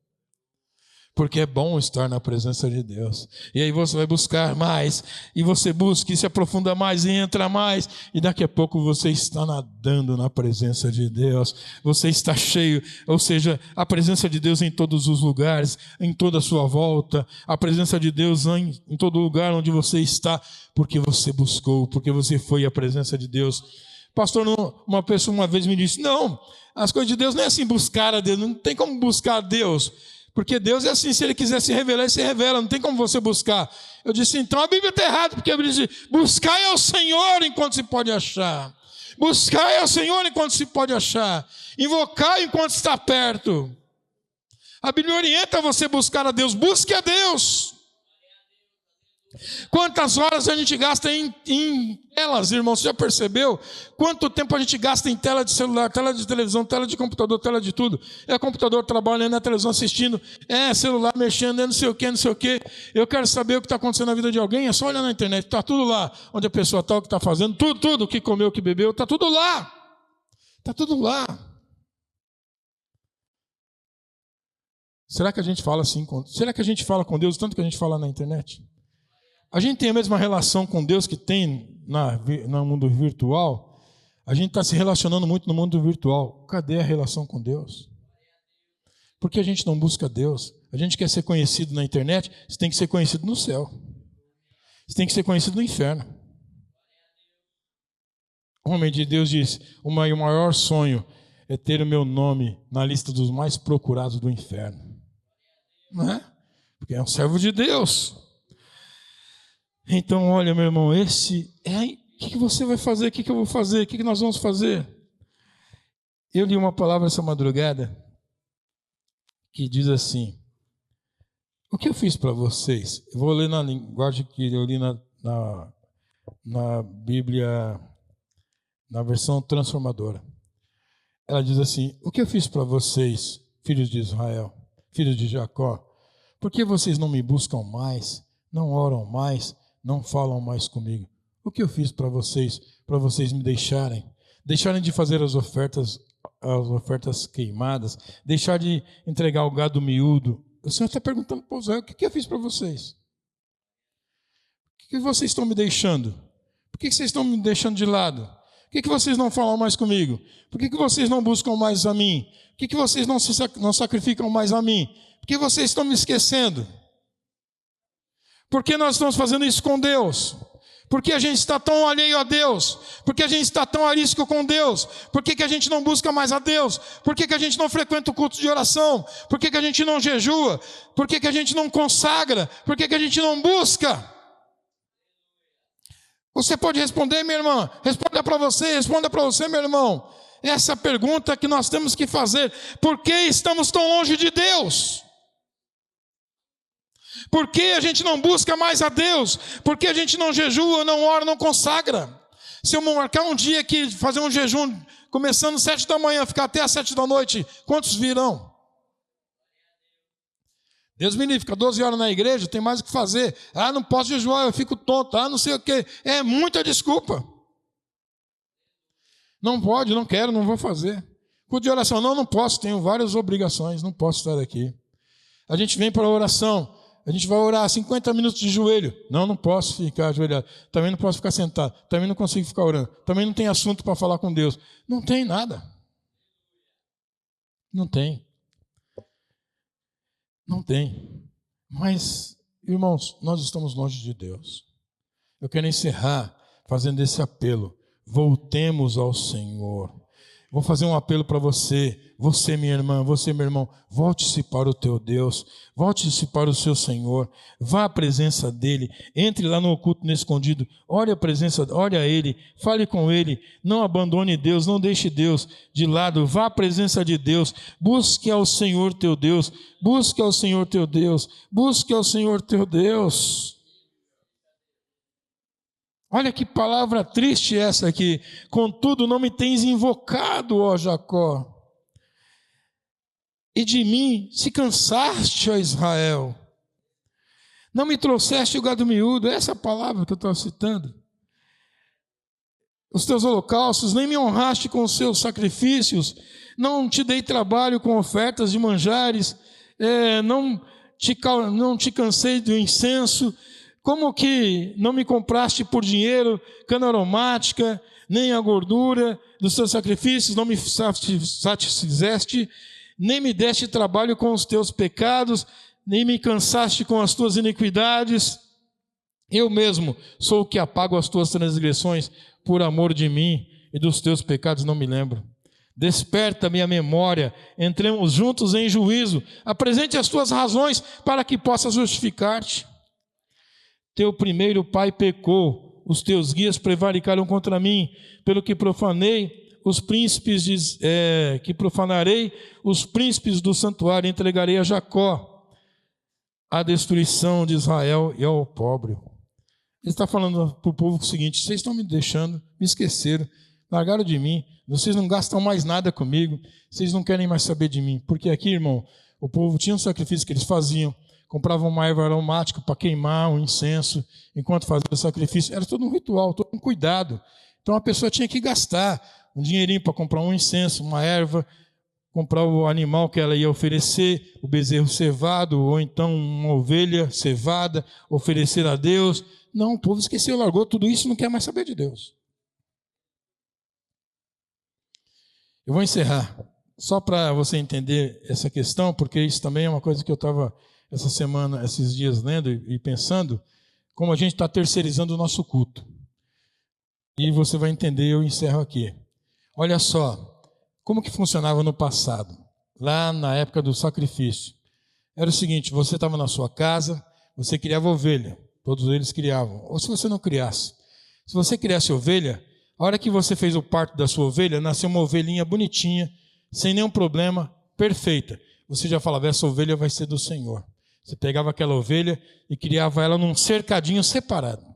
Porque é bom estar na presença de Deus. E aí você vai buscar mais, e você busca e se aprofunda mais e entra mais, e daqui a pouco você está nadando na presença de Deus. Você está cheio, ou seja, a presença de Deus em todos os lugares, em toda a sua volta, a presença de Deus em todo lugar onde você está, porque você buscou, porque você foi à presença de Deus. Pastor, uma pessoa uma vez me disse: não, as coisas de Deus não é assim, buscar a Deus, não tem como buscar a Deus. Porque Deus é assim, se Ele quiser se revelar, Ele se revela, não tem como você buscar. Eu disse: então a Bíblia está errada, porque a Bíblia diz: buscai ao Senhor enquanto se pode achar. Buscai ao Senhor enquanto se pode achar. Invocai enquanto está perto. A Bíblia orienta você a buscar a Deus. Busque a Deus. Quantas horas a gente gasta em telas, irmão? Você já percebeu? Quanto tempo a gente gasta em tela de celular, tela de televisão, tela de computador, tela de tudo? É computador trabalhando, é televisão assistindo, é celular mexendo, é não sei o que, não sei o que. Eu quero saber o que está acontecendo na vida de alguém, é só olhar na internet, está tudo lá. Onde a pessoa está, o que está fazendo, tudo, o que comeu, o que bebeu, está tudo lá. Está tudo lá. Será que a gente fala assim? Será que a gente fala com Deus tanto que a gente fala na internet? A gente tem a mesma relação com Deus que tem no mundo virtual? A gente está se relacionando muito no mundo virtual. Cadê a relação com Deus? Por que a gente não busca Deus? A gente quer ser conhecido na internet, você tem que ser conhecido no céu. Você tem que ser conhecido no inferno. O homem de Deus diz: o maior sonho é ter o meu nome na lista dos mais procurados do inferno. Não é? Porque é um servo de Deus. Então, olha, meu irmão, o que você vai fazer? O que eu vou fazer? O que nós vamos fazer? Eu li uma palavra essa madrugada que diz assim: o que eu fiz para vocês? Eu vou ler na linguagem que eu li na Bíblia, na versão transformadora. Ela diz assim: o que eu fiz para vocês, filhos de Israel, filhos de Jacó? Por que vocês não me buscam mais, não oram mais, não falam mais comigo? O que eu fiz para vocês me deixarem de fazer as ofertas queimadas, deixar de entregar o gado miúdo O Senhor está perguntando para Israel: o que eu fiz para vocês? O que vocês estão me deixando? Por que vocês estão me deixando de lado? Por que vocês não falam mais comigo? Por que vocês não buscam mais a mim? Por que vocês não sacrificam mais a mim? Por que vocês estão me esquecendo? Por que nós estamos fazendo isso com Deus? Por que a gente está tão alheio a Deus? Por que a gente está tão arisco com Deus? Por que a gente não busca mais a Deus? Por que a gente não frequenta o culto de oração? Por que a gente não jejua? Por que a gente não consagra? Por que a gente não busca? Você pode responder, minha irmã? Responda para você, meu irmão. Essa pergunta que nós temos que fazer: por que estamos tão longe de Deus? Por que a gente não busca mais a Deus? Por que a gente não jejua, não ora, não consagra? Se eu marcar um dia aqui, fazer um jejum, começando às 7 da manhã, ficar até às 7 da noite, quantos virão? Deus me livre, fica 12 horas na igreja, tem mais o que fazer. Ah, não posso jejuar, eu fico tonto. Ah, não sei o quê. É muita desculpa. Não pode, não quero, não vou fazer. Culto de oração, não posso, tenho várias obrigações, não posso estar aqui. A gente vem para a oração, a gente vai orar 50 minutos de joelho. Não posso ficar ajoelhado. Também não posso ficar sentado. Também não consigo ficar orando. Também não tem assunto para falar com Deus. Não tem nada. Não tem. Não tem. Mas, irmãos, nós estamos longe de Deus. Eu quero encerrar fazendo esse apelo. Voltemos ao Senhor. Vou fazer um apelo para você. Você, minha irmã, você, meu irmão, volte-se para o teu Deus, volte-se para o seu Senhor, vá à presença dEle, entre lá no oculto, no escondido, olhe a Ele, fale com Ele, não abandone Deus, não deixe Deus de lado, vá à presença de Deus, busque ao Senhor teu Deus, busque ao Senhor teu Deus, busque ao Senhor teu Deus. Olha que palavra triste essa aqui. Contudo, não me tens invocado, ó Jacó, e de mim se cansaste, ó Israel. Não me trouxeste o gado miúdo, essa palavra que eu estou citando. Os teus holocaustos, nem me honraste com os seus sacrifícios, não te dei trabalho com ofertas de manjares, não te cansei do incenso. Como que não me compraste por dinheiro cana aromática, nem a gordura dos teus sacrifícios, não me satisfizeste, nem me deste trabalho com os teus pecados, nem me cansaste com as tuas iniquidades. Eu mesmo sou o que apago as tuas transgressões, por amor de mim, e dos teus pecados não me lembro. Desperta-me a memória, entremos juntos em juízo, apresente as tuas razões para que possas justificar-te. Teu primeiro pai pecou, os teus guias prevaricaram contra mim, pelo que profanarei os príncipes do santuário, entregarei a Jacó a destruição de Israel e ao opróbrio. Ele está falando para o povo o seguinte: vocês estão me deixando, me esqueceram, largaram de mim, vocês não gastam mais nada comigo, vocês não querem mais saber de mim. Porque aqui, irmão, o povo tinha um sacrifício que eles faziam, compravam uma erva aromática para queimar um incenso, enquanto fazia o sacrifício. Era todo um ritual, todo um cuidado. Então a pessoa tinha que gastar um dinheirinho para comprar um incenso, uma erva, comprar o animal que ela ia oferecer, o bezerro cevado, ou então uma ovelha cevada, oferecer a Deus. Não, o povo esqueceu, largou tudo isso e não quer mais saber de Deus. Eu vou encerrar, só para você entender essa questão, porque isso também é uma coisa que eu estava essa semana, esses dias lendo e pensando, como a gente está terceirizando o nosso culto. E você vai entender, eu encerro aqui. Olha só, como que funcionava no passado, lá na época do sacrifício. Era o seguinte: você estava na sua casa, você criava ovelha, todos eles criavam. Ou se você não criasse, se você criasse ovelha, a hora que você fez o parto da sua ovelha, nasceu uma ovelhinha bonitinha, sem nenhum problema, perfeita. Você já falava: essa ovelha vai ser do Senhor. Você pegava aquela ovelha e criava ela num cercadinho separado.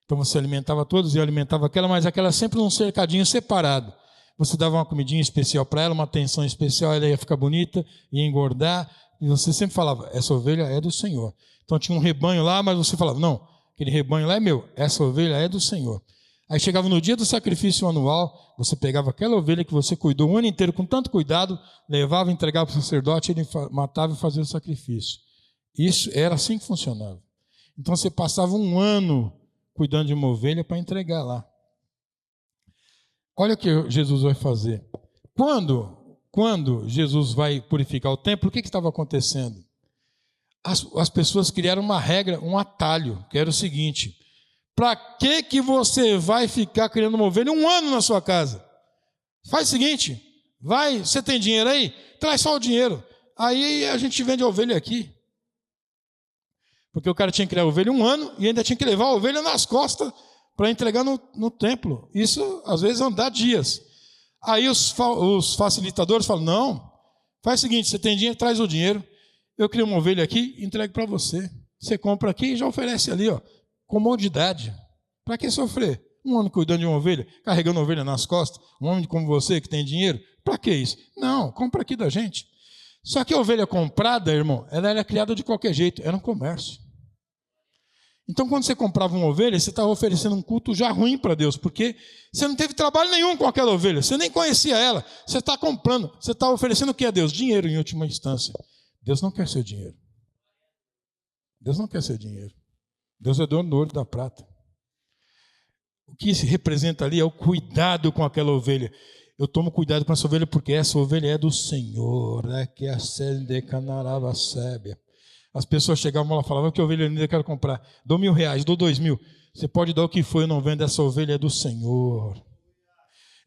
Então você alimentava todos e alimentava aquela, mas aquela sempre num cercadinho separado. Você dava uma comidinha especial para ela, uma atenção especial, ela ia ficar bonita, ia engordar. E você sempre falava: essa ovelha é do Senhor. Então tinha um rebanho lá, mas você falava: não, aquele rebanho lá é meu, essa ovelha é do Senhor. Aí chegava no dia do sacrifício anual, você pegava aquela ovelha que você cuidou o ano inteiro com tanto cuidado, levava, entregava para o sacerdote, ele matava e fazia o sacrifício. Isso era assim que funcionava. Então você passava um ano cuidando de uma ovelha para entregar lá. Olha o que Jesus vai fazer. Quando Jesus vai purificar o templo, o que estava acontecendo? As pessoas criaram uma regra, um atalho, que era o seguinte: para que você vai ficar criando uma ovelha um ano na sua casa? Faz o seguinte, você tem dinheiro aí? Traz só o dinheiro. Aí a gente vende a ovelha aqui. Porque o cara tinha que criar a ovelha um ano e ainda tinha que levar a ovelha nas costas para entregar no templo. Isso, às vezes, andar dias. Aí os facilitadores falam, não, faz o seguinte, você tem dinheiro, traz o dinheiro. Eu crio uma ovelha aqui e entrego para você. Você compra aqui e já oferece ali, ó, comodidade. Para que sofrer? Um ano cuidando de uma ovelha, carregando uma ovelha nas costas, um homem como você que tem dinheiro, para que isso? Não, compra aqui da gente. Só que a ovelha comprada, irmão, ela era criada de qualquer jeito, era um comércio. Então, quando você comprava uma ovelha, você estava oferecendo um culto já ruim para Deus, porque você não teve trabalho nenhum com aquela ovelha, você nem conhecia ela, você está comprando, você está oferecendo o que a Deus? Dinheiro, em última instância. Deus não quer seu dinheiro. Deus não quer seu dinheiro. Deus é dono do ouro e da prata. O que se representa ali é o cuidado com aquela ovelha. Eu tomo cuidado com essa ovelha porque essa ovelha é do Senhor. Que a sede de canarava sébia. As pessoas chegavam lá e falavam, que ovelha linda eu quero comprar. Dou R$1.000, dou 2.000. Você pode dar o que for, eu não vendo, essa ovelha é do Senhor.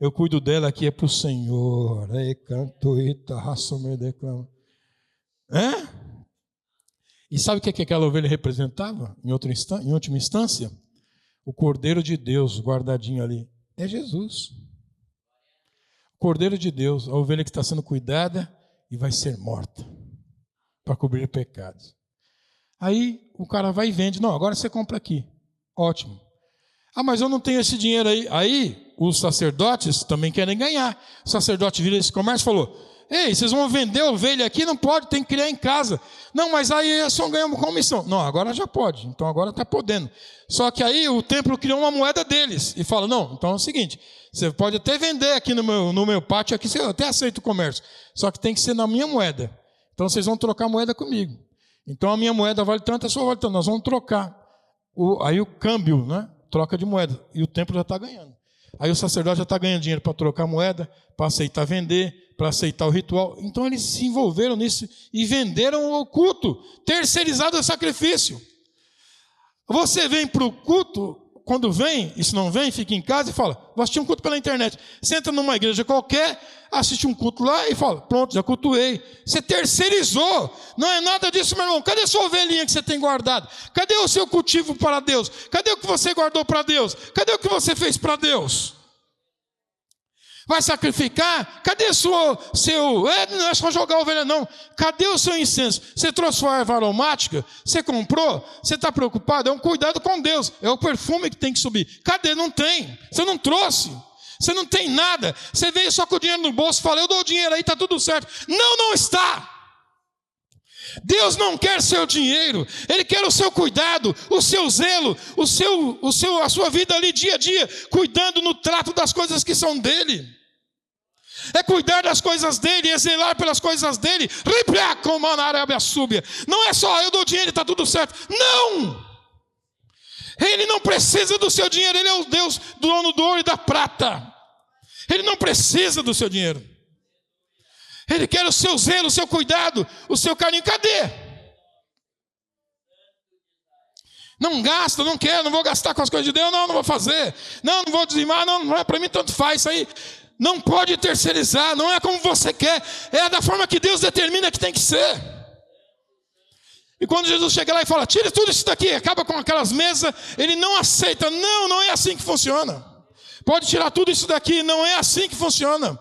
Eu cuido dela aqui, é para o Senhor. E sabe o que aquela ovelha representava? Em última instância? O Cordeiro de Deus guardadinho ali. É Jesus. O Cordeiro de Deus, a ovelha que está sendo cuidada e vai ser morta para cobrir pecados. Aí o cara vai e vende. Não, agora você compra aqui. Ótimo. Ah, mas eu não tenho esse dinheiro aí. Aí os sacerdotes também querem ganhar. O sacerdote vira esse comércio e falou, ei, vocês vão vender ovelha aqui? Não pode, tem que criar em casa. Não, mas aí só ganhamos comissão. Não, agora já pode. Então agora está podendo. Só que aí o templo criou uma moeda deles. E fala, não, então é o seguinte, você pode até vender aqui no meu pátio, aqui eu até aceito o comércio. Só que tem que ser na minha moeda. Então vocês vão trocar moeda comigo. Então a minha moeda vale tanto, a sua vale tanto. Nós vamos trocar. Aí o câmbio, né? Troca de moeda. E o templo já está ganhando. Aí o sacerdote já está ganhando dinheiro para trocar moeda, para aceitar vender, para aceitar o ritual. Então eles se envolveram nisso e venderam o culto, terceirizado o sacrifício. Você vem para o culto, quando vem, e se não vem, fica em casa e fala, vou assistir um culto pela internet. Você entra numa igreja qualquer, assiste um culto lá e fala, pronto, já cultuei. Você terceirizou. Não é nada disso, meu irmão. Cadê a sua ovelhinha que você tem guardado? Cadê o seu cultivo para Deus? Cadê o que você guardou para Deus? Cadê o que você fez para Deus? Vai sacrificar? Cadê não é só jogar a ovelha não. Cadê o seu incenso? Você trouxe sua erva aromática? Você comprou? Você está preocupado? É um cuidado com Deus. É o perfume que tem que subir. Cadê? Não tem. Você não trouxe. Você não tem nada. Você veio só com o dinheiro no bolso e fala, eu dou o dinheiro aí, está tudo certo. Não, não está. Deus não quer seu dinheiro, Ele quer o seu cuidado, o seu zelo, a sua vida ali dia a dia, cuidando no trato das coisas que são dele. É cuidar das coisas dele, é zelar pelas coisas dele. Não é só eu dou dinheiro e está tudo certo. Não! Ele não precisa do seu dinheiro, Ele é o Deus dono do ouro e da prata. Ele não precisa do seu dinheiro. Ele quer o seu zelo, o seu cuidado, o seu carinho. Cadê? Não gasta, não quero, não vou gastar com as coisas de Deus, não vou fazer. Não vou dizimar, não é para mim, tanto faz isso aí. Não pode terceirizar, não é como você quer, é da forma que Deus determina que tem que ser. E quando Jesus chega lá e fala, tira tudo isso daqui, acaba com aquelas mesas, ele não aceita, não é assim que funciona. Pode tirar tudo isso daqui, não é assim que funciona.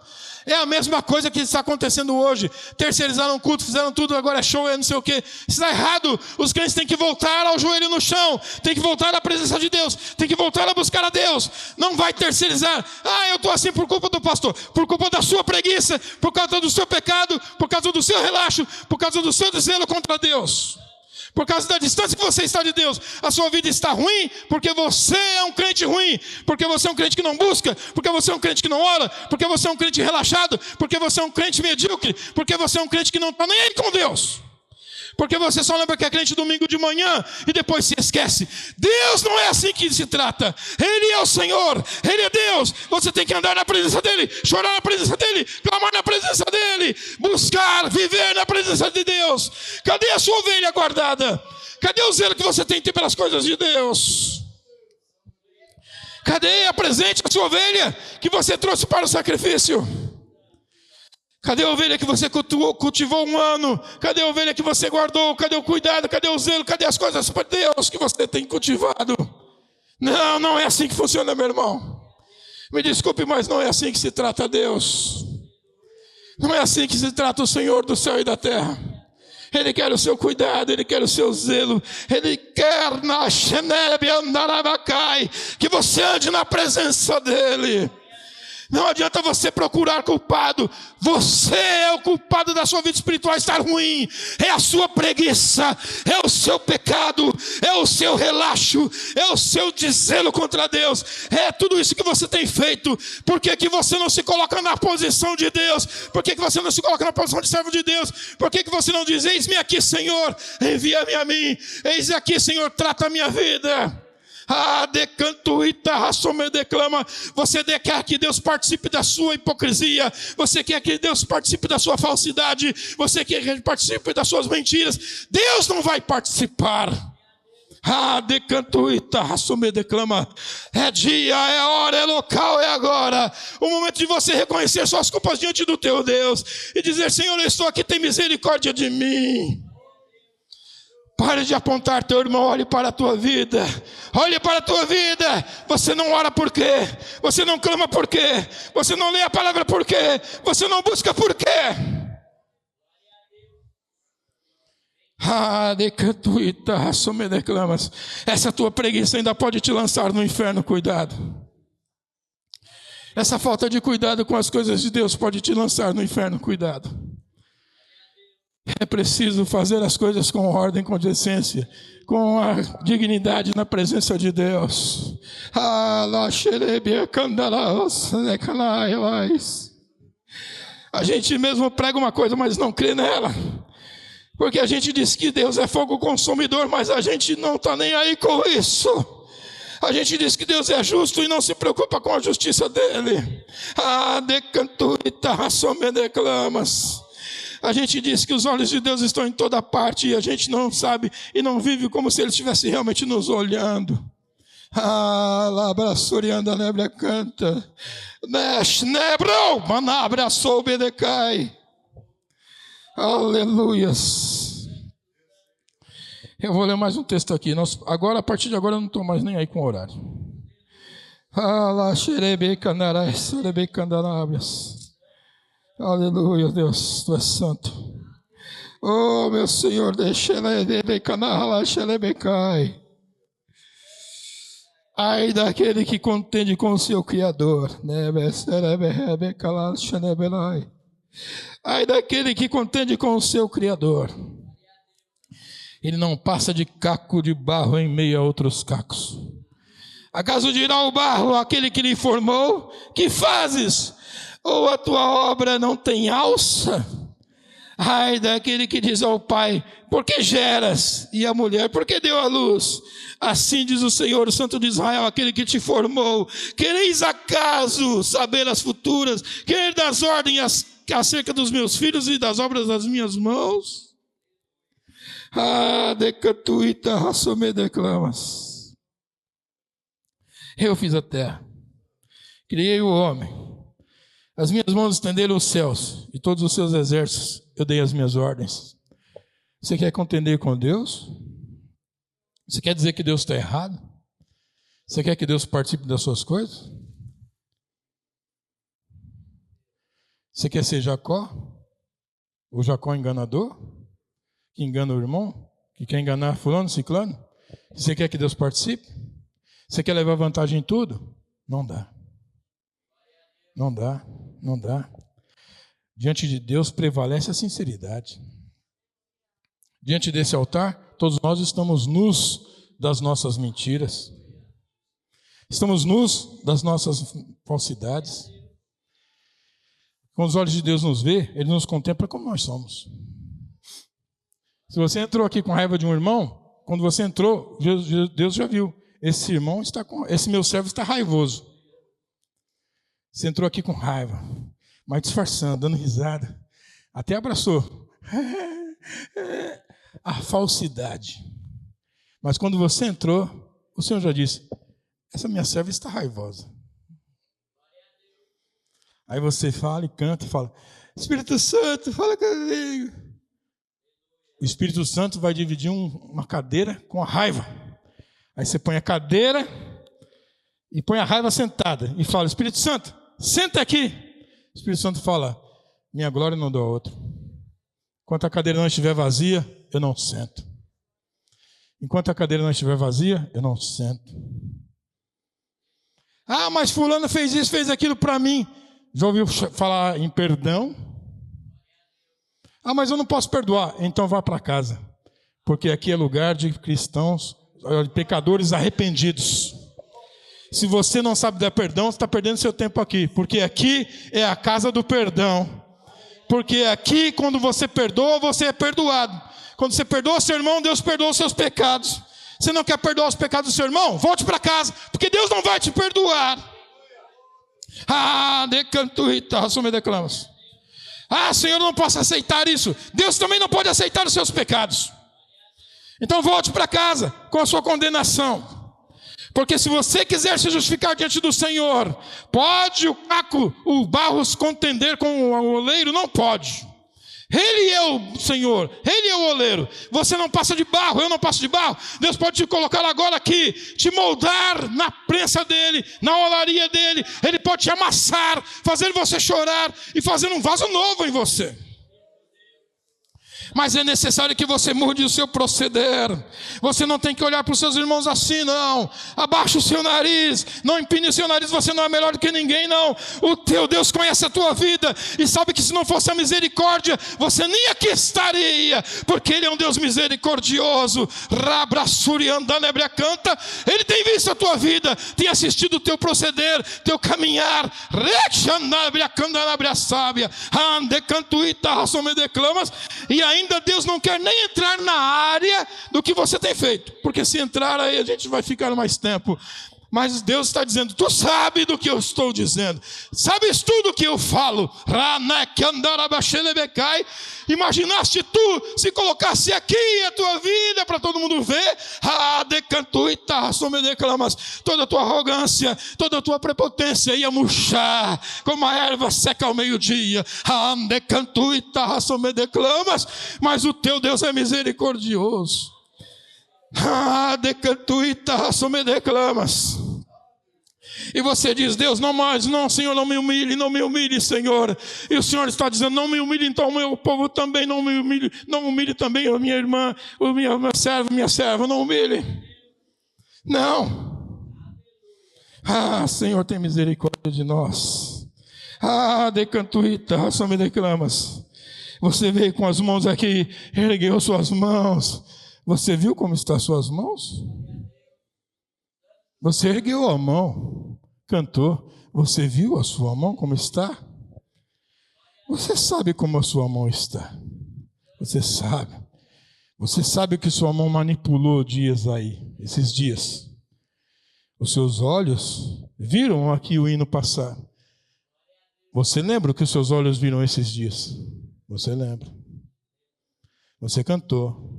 É a mesma coisa que está acontecendo hoje. Terceirizaram o culto, fizeram tudo, agora é show, é não sei o quê. Isso está errado. Os crentes têm que voltar ao joelho no chão. Tem que voltar à presença de Deus. Tem que voltar a buscar a Deus. Não vai terceirizar. Eu estou assim por culpa do pastor. Por culpa da sua preguiça. Por causa do seu pecado. Por causa do seu relaxo. Por causa do seu desvelo contra Deus. Por causa da distância que você está de Deus, a sua vida está ruim, porque você é um crente ruim, porque você é um crente que não busca, porque você é um crente que não ora, porque você é um crente relaxado, porque você é um crente medíocre, porque você é um crente que não está nem aí com Deus. Porque você só lembra que é crente domingo de manhã e depois se esquece. Deus não é assim que se trata. Ele é o Senhor, Ele é Deus. Você tem que andar na presença dEle, chorar na presença dEle, clamar na presença dEle, buscar, viver na presença de Deus. Cadê a sua ovelha guardada? Cadê o zelo que você tem pelas coisas de Deus? Cadê a presente, a sua ovelha que você trouxe para o sacrifício? Cadê a ovelha que você cultivou um ano? Cadê a ovelha que você guardou? Cadê o cuidado? Cadê o zelo? Cadê as coisas para Deus que você tem cultivado? Não, não é assim que funciona, meu irmão. Me desculpe, mas não é assim que se trata Deus. Não é assim que se trata o Senhor do céu e da terra. Ele quer o seu cuidado, Ele quer o seu zelo. Ele quer que você ande na presença dEle. Não adianta você procurar culpado. Você é o culpado da sua vida espiritual estar ruim. É a sua preguiça, é o seu pecado, é o seu relaxo, é o seu desvelo contra Deus. É tudo isso que você tem feito. Por que que você não se coloca na posição de Deus? Por que que você não se coloca na posição de servo de Deus? Por que que você não diz: eis-me aqui, Senhor, envia-me a mim. Eis aqui, Senhor, trata a minha vida. Declama. Você quer que Deus participe da sua hipocrisia, você quer que Deus participe da sua falsidade, você quer que Ele participe das suas mentiras. Deus não vai participar. Declama. É dia, é hora, é local, é agora. O momento de você reconhecer suas culpas diante do teu Deus e dizer: Senhor, eu estou aqui, tem misericórdia de mim. Pare de apontar teu irmão, olhe para a tua vida. Olhe para a tua vida. Você não ora por quê? Você não clama por quê? Você não lê a palavra por quê? Você não busca por quê? Essa tua preguiça ainda pode te lançar no inferno, cuidado. Essa falta de cuidado com as coisas de Deus pode te lançar no inferno, cuidado. É preciso fazer as coisas com ordem, com decência, com a dignidade na presença de Deus. A gente mesmo prega uma coisa, mas não crê nela. Porque a gente diz que Deus é fogo consumidor, mas a gente não está nem aí com isso. A gente diz que Deus é justo e não se preocupa com a justiça dele. A gente diz que os olhos de Deus estão em toda parte e a gente não sabe e não vive como se Ele estivesse realmente nos olhando. Labraçorianda nebra canta. Nebro, manabra soube decai. Aleluias. Eu vou ler mais um texto aqui. Agora, a partir de agora, eu não estou mais nem aí com o horário. Aleluia, Deus, Tu és santo. Oh, meu Senhor, ai daquele que contende com o seu Criador. Ai daquele que contende com o seu Criador. Ele não passa de caco de barro em meio a outros cacos. Acaso dirá o barro àquele que lhe formou: que fazes? Ou a tua obra não tem alça? Ai daquele que diz ao pai: por que geras? E a mulher: por que deu à luz? Assim diz o Senhor, o Santo de Israel, aquele que te formou: quereis acaso saber as futuras? Querer das ordens acerca dos meus filhos e das obras das minhas mãos? Decatuita rassome declamas. Eu fiz a terra, criei o homem. As minhas mãos estenderam os céus e todos os seus exércitos eu dei as minhas ordens. Você quer contender com Deus? Você quer dizer que Deus está errado? Você quer que Deus participe das suas coisas? Você quer ser Jacó? O Jacó enganador? Que engana o irmão? Que quer enganar fulano, ciclano? Você quer que Deus participe? Você quer levar vantagem em tudo? Não dá. Não dá, não dá. Diante de Deus prevalece a sinceridade. diante desse altar, todos nós estamos nus das nossas mentiras. Estamos nus das nossas falsidades. Quando os olhos de Deus nos vê, Ele nos contempla como nós somos. Se você entrou aqui com raiva de um irmão, quando você entrou, Deus já viu. Esse irmão esse meu servo está raivoso. Você entrou aqui com raiva, mas disfarçando, dando risada. Até abraçou. A falsidade. Mas quando você entrou, o Senhor já disse: essa minha serva está raivosa. Aí você fala e canta e fala: Espírito Santo, fala comigo. O Espírito Santo vai dividir uma cadeira com a raiva. Aí você põe a cadeira e põe a raiva sentada e fala: Espírito Santo, senta aqui. O Espírito Santo fala: minha glória não dou a outro. Enquanto a cadeira não estiver vazia, eu não sento. Enquanto a cadeira não estiver vazia, eu não sento. Ah, mas fulano fez isso, fez aquilo para mim. Já ouviu falar em perdão? Ah, mas eu não posso perdoar. Então vá para casa. Porque aqui é lugar de cristãos, de pecadores arrependidos. Se você não sabe dar perdão, você está perdendo seu tempo aqui. Porque aqui é a casa do perdão. Porque aqui, quando você perdoa, você é perdoado. Quando você perdoa seu irmão, Deus perdoa os seus pecados. Você não quer perdoar os pecados do seu irmão? Volte para casa, porque Deus não vai te perdoar. Ah, decantuita, me declamas. Ah, Senhor, eu não posso aceitar isso. Deus também não pode aceitar os seus pecados. Então volte para casa com a sua condenação. Porque se você quiser se justificar diante do Senhor, pode o barro contender com o oleiro? Não pode. Ele é o Senhor, Ele é o oleiro. Você não passa de barro, eu não passo de barro. Deus pode te colocar agora aqui, te moldar na prensa dele, na olaria dele. Ele pode te amassar, fazer você chorar e fazer um vaso novo em você. Mas é necessário que você mude o seu proceder. Você não tem que olhar para os seus irmãos assim, não. Abaixa o seu nariz, não empine o seu nariz, você não é melhor do que ninguém, não. O teu Deus conhece a tua vida e sabe que se não fosse a misericórdia, você nem aqui estaria, porque Ele é um Deus misericordioso. Ele tem visto a tua vida, tem assistido o teu proceder, teu caminhar. E ainda Deus não quer nem entrar na área do que você tem feito, porque se entrar aí a gente vai ficar mais tempo. Mas Deus está dizendo: tu sabe do que eu estou dizendo, sabes tudo que eu falo. Imaginaste tu se colocasse aqui a tua vida para todo mundo ver? Toda a tua arrogância, toda a tua prepotência ia murchar como a erva seca ao meio-dia. Mas o teu Deus é misericordioso. E você diz: Deus, não mais, não, Senhor, não me humilhe, Senhor. E o Senhor está dizendo: não me humilhe, então o meu povo também não me humilhe, não humilhe também a minha irmã, o meu servo, minha serva, não humilhe. Não. Ah, Senhor, tem misericórdia de nós. Decantuita, só me declamas. Você veio com as mãos aqui, ergueu suas mãos. Você viu como estão as suas mãos? Você ergueu a mão, cantou. Você viu a sua mão como está? Você sabe como a sua mão está. Você sabe. Você sabe que sua mão manipulou dias aí, esses dias. Os seus olhos viram aqui o hino passar. Você lembra o que os seus olhos viram esses dias? Você lembra. Você cantou.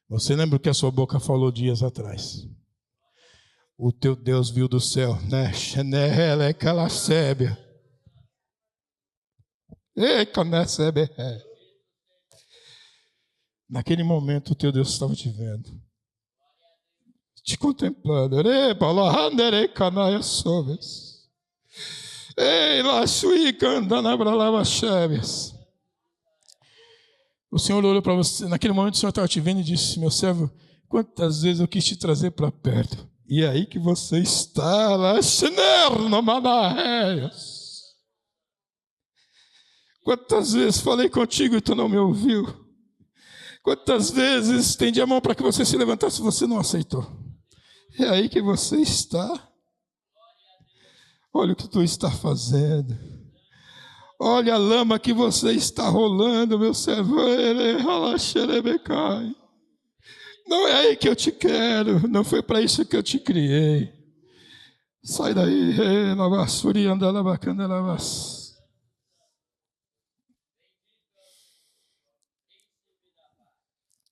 Você lembra o que a sua boca falou dias atrás? O teu Deus viu do céu, né? Naquele momento o teu Deus estava te vendo, te contemplando. O Senhor olhou para você, naquele momento o Senhor estava te vendo e disse: meu servo, quantas vezes eu quis te trazer para perto, e é aí que você está lá, quantas vezes falei contigo e tu não me ouviu, Quantas vezes estendi a mão para que você se levantasse e você não aceitou? É aí que você está. Olha o que tu está fazendo. Olha a lama que você está rolando, meu servo. Não é aí que eu te quero. Não foi para isso que eu te criei. Sai daí.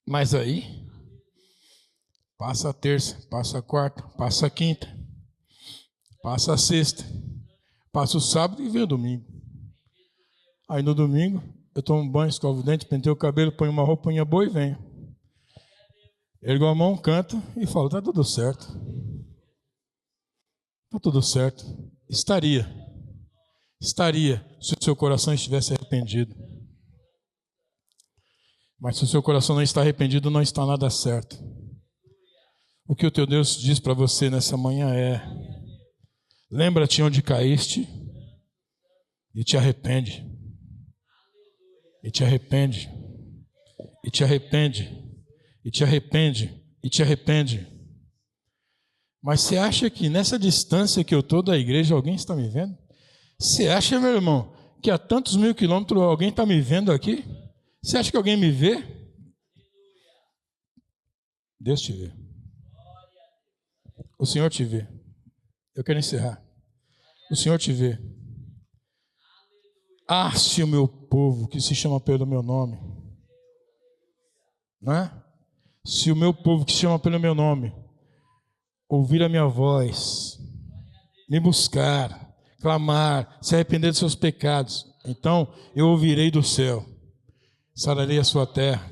Mas aí, passa a terça, passa a quarta, passa a quinta, passa a sexta, passa o sábado e vem o domingo. Aí no domingo, eu tomo um banho, escovo o dente, pentei o cabelo, ponho uma roupinha boa e venho. Ergo a mão, canto e falo, tá tudo certo. Tá tudo certo. Estaria se o seu coração estivesse arrependido. Mas se o seu coração não está arrependido, não está nada certo. O que o teu Deus diz para você nessa manhã é: lembra-te onde caíste e te arrepende. E te arrepende. E te arrepende. E te arrepende. E te arrepende. Mas você acha que nessa distância que eu estou da igreja alguém está me vendo? Você acha, meu irmão, que a tantos mil quilômetros alguém está me vendo aqui? Você acha que alguém me vê? Deus te vê. O Senhor te vê. Eu quero encerrar. O Senhor te vê. Ah, se o meu povo, que se chama pelo meu nome, não é? Se o meu povo, que se chama pelo meu nome, ouvir a minha voz, me buscar, clamar, se arrepender dos seus pecados, então eu ouvirei do céu, sararei a sua terra,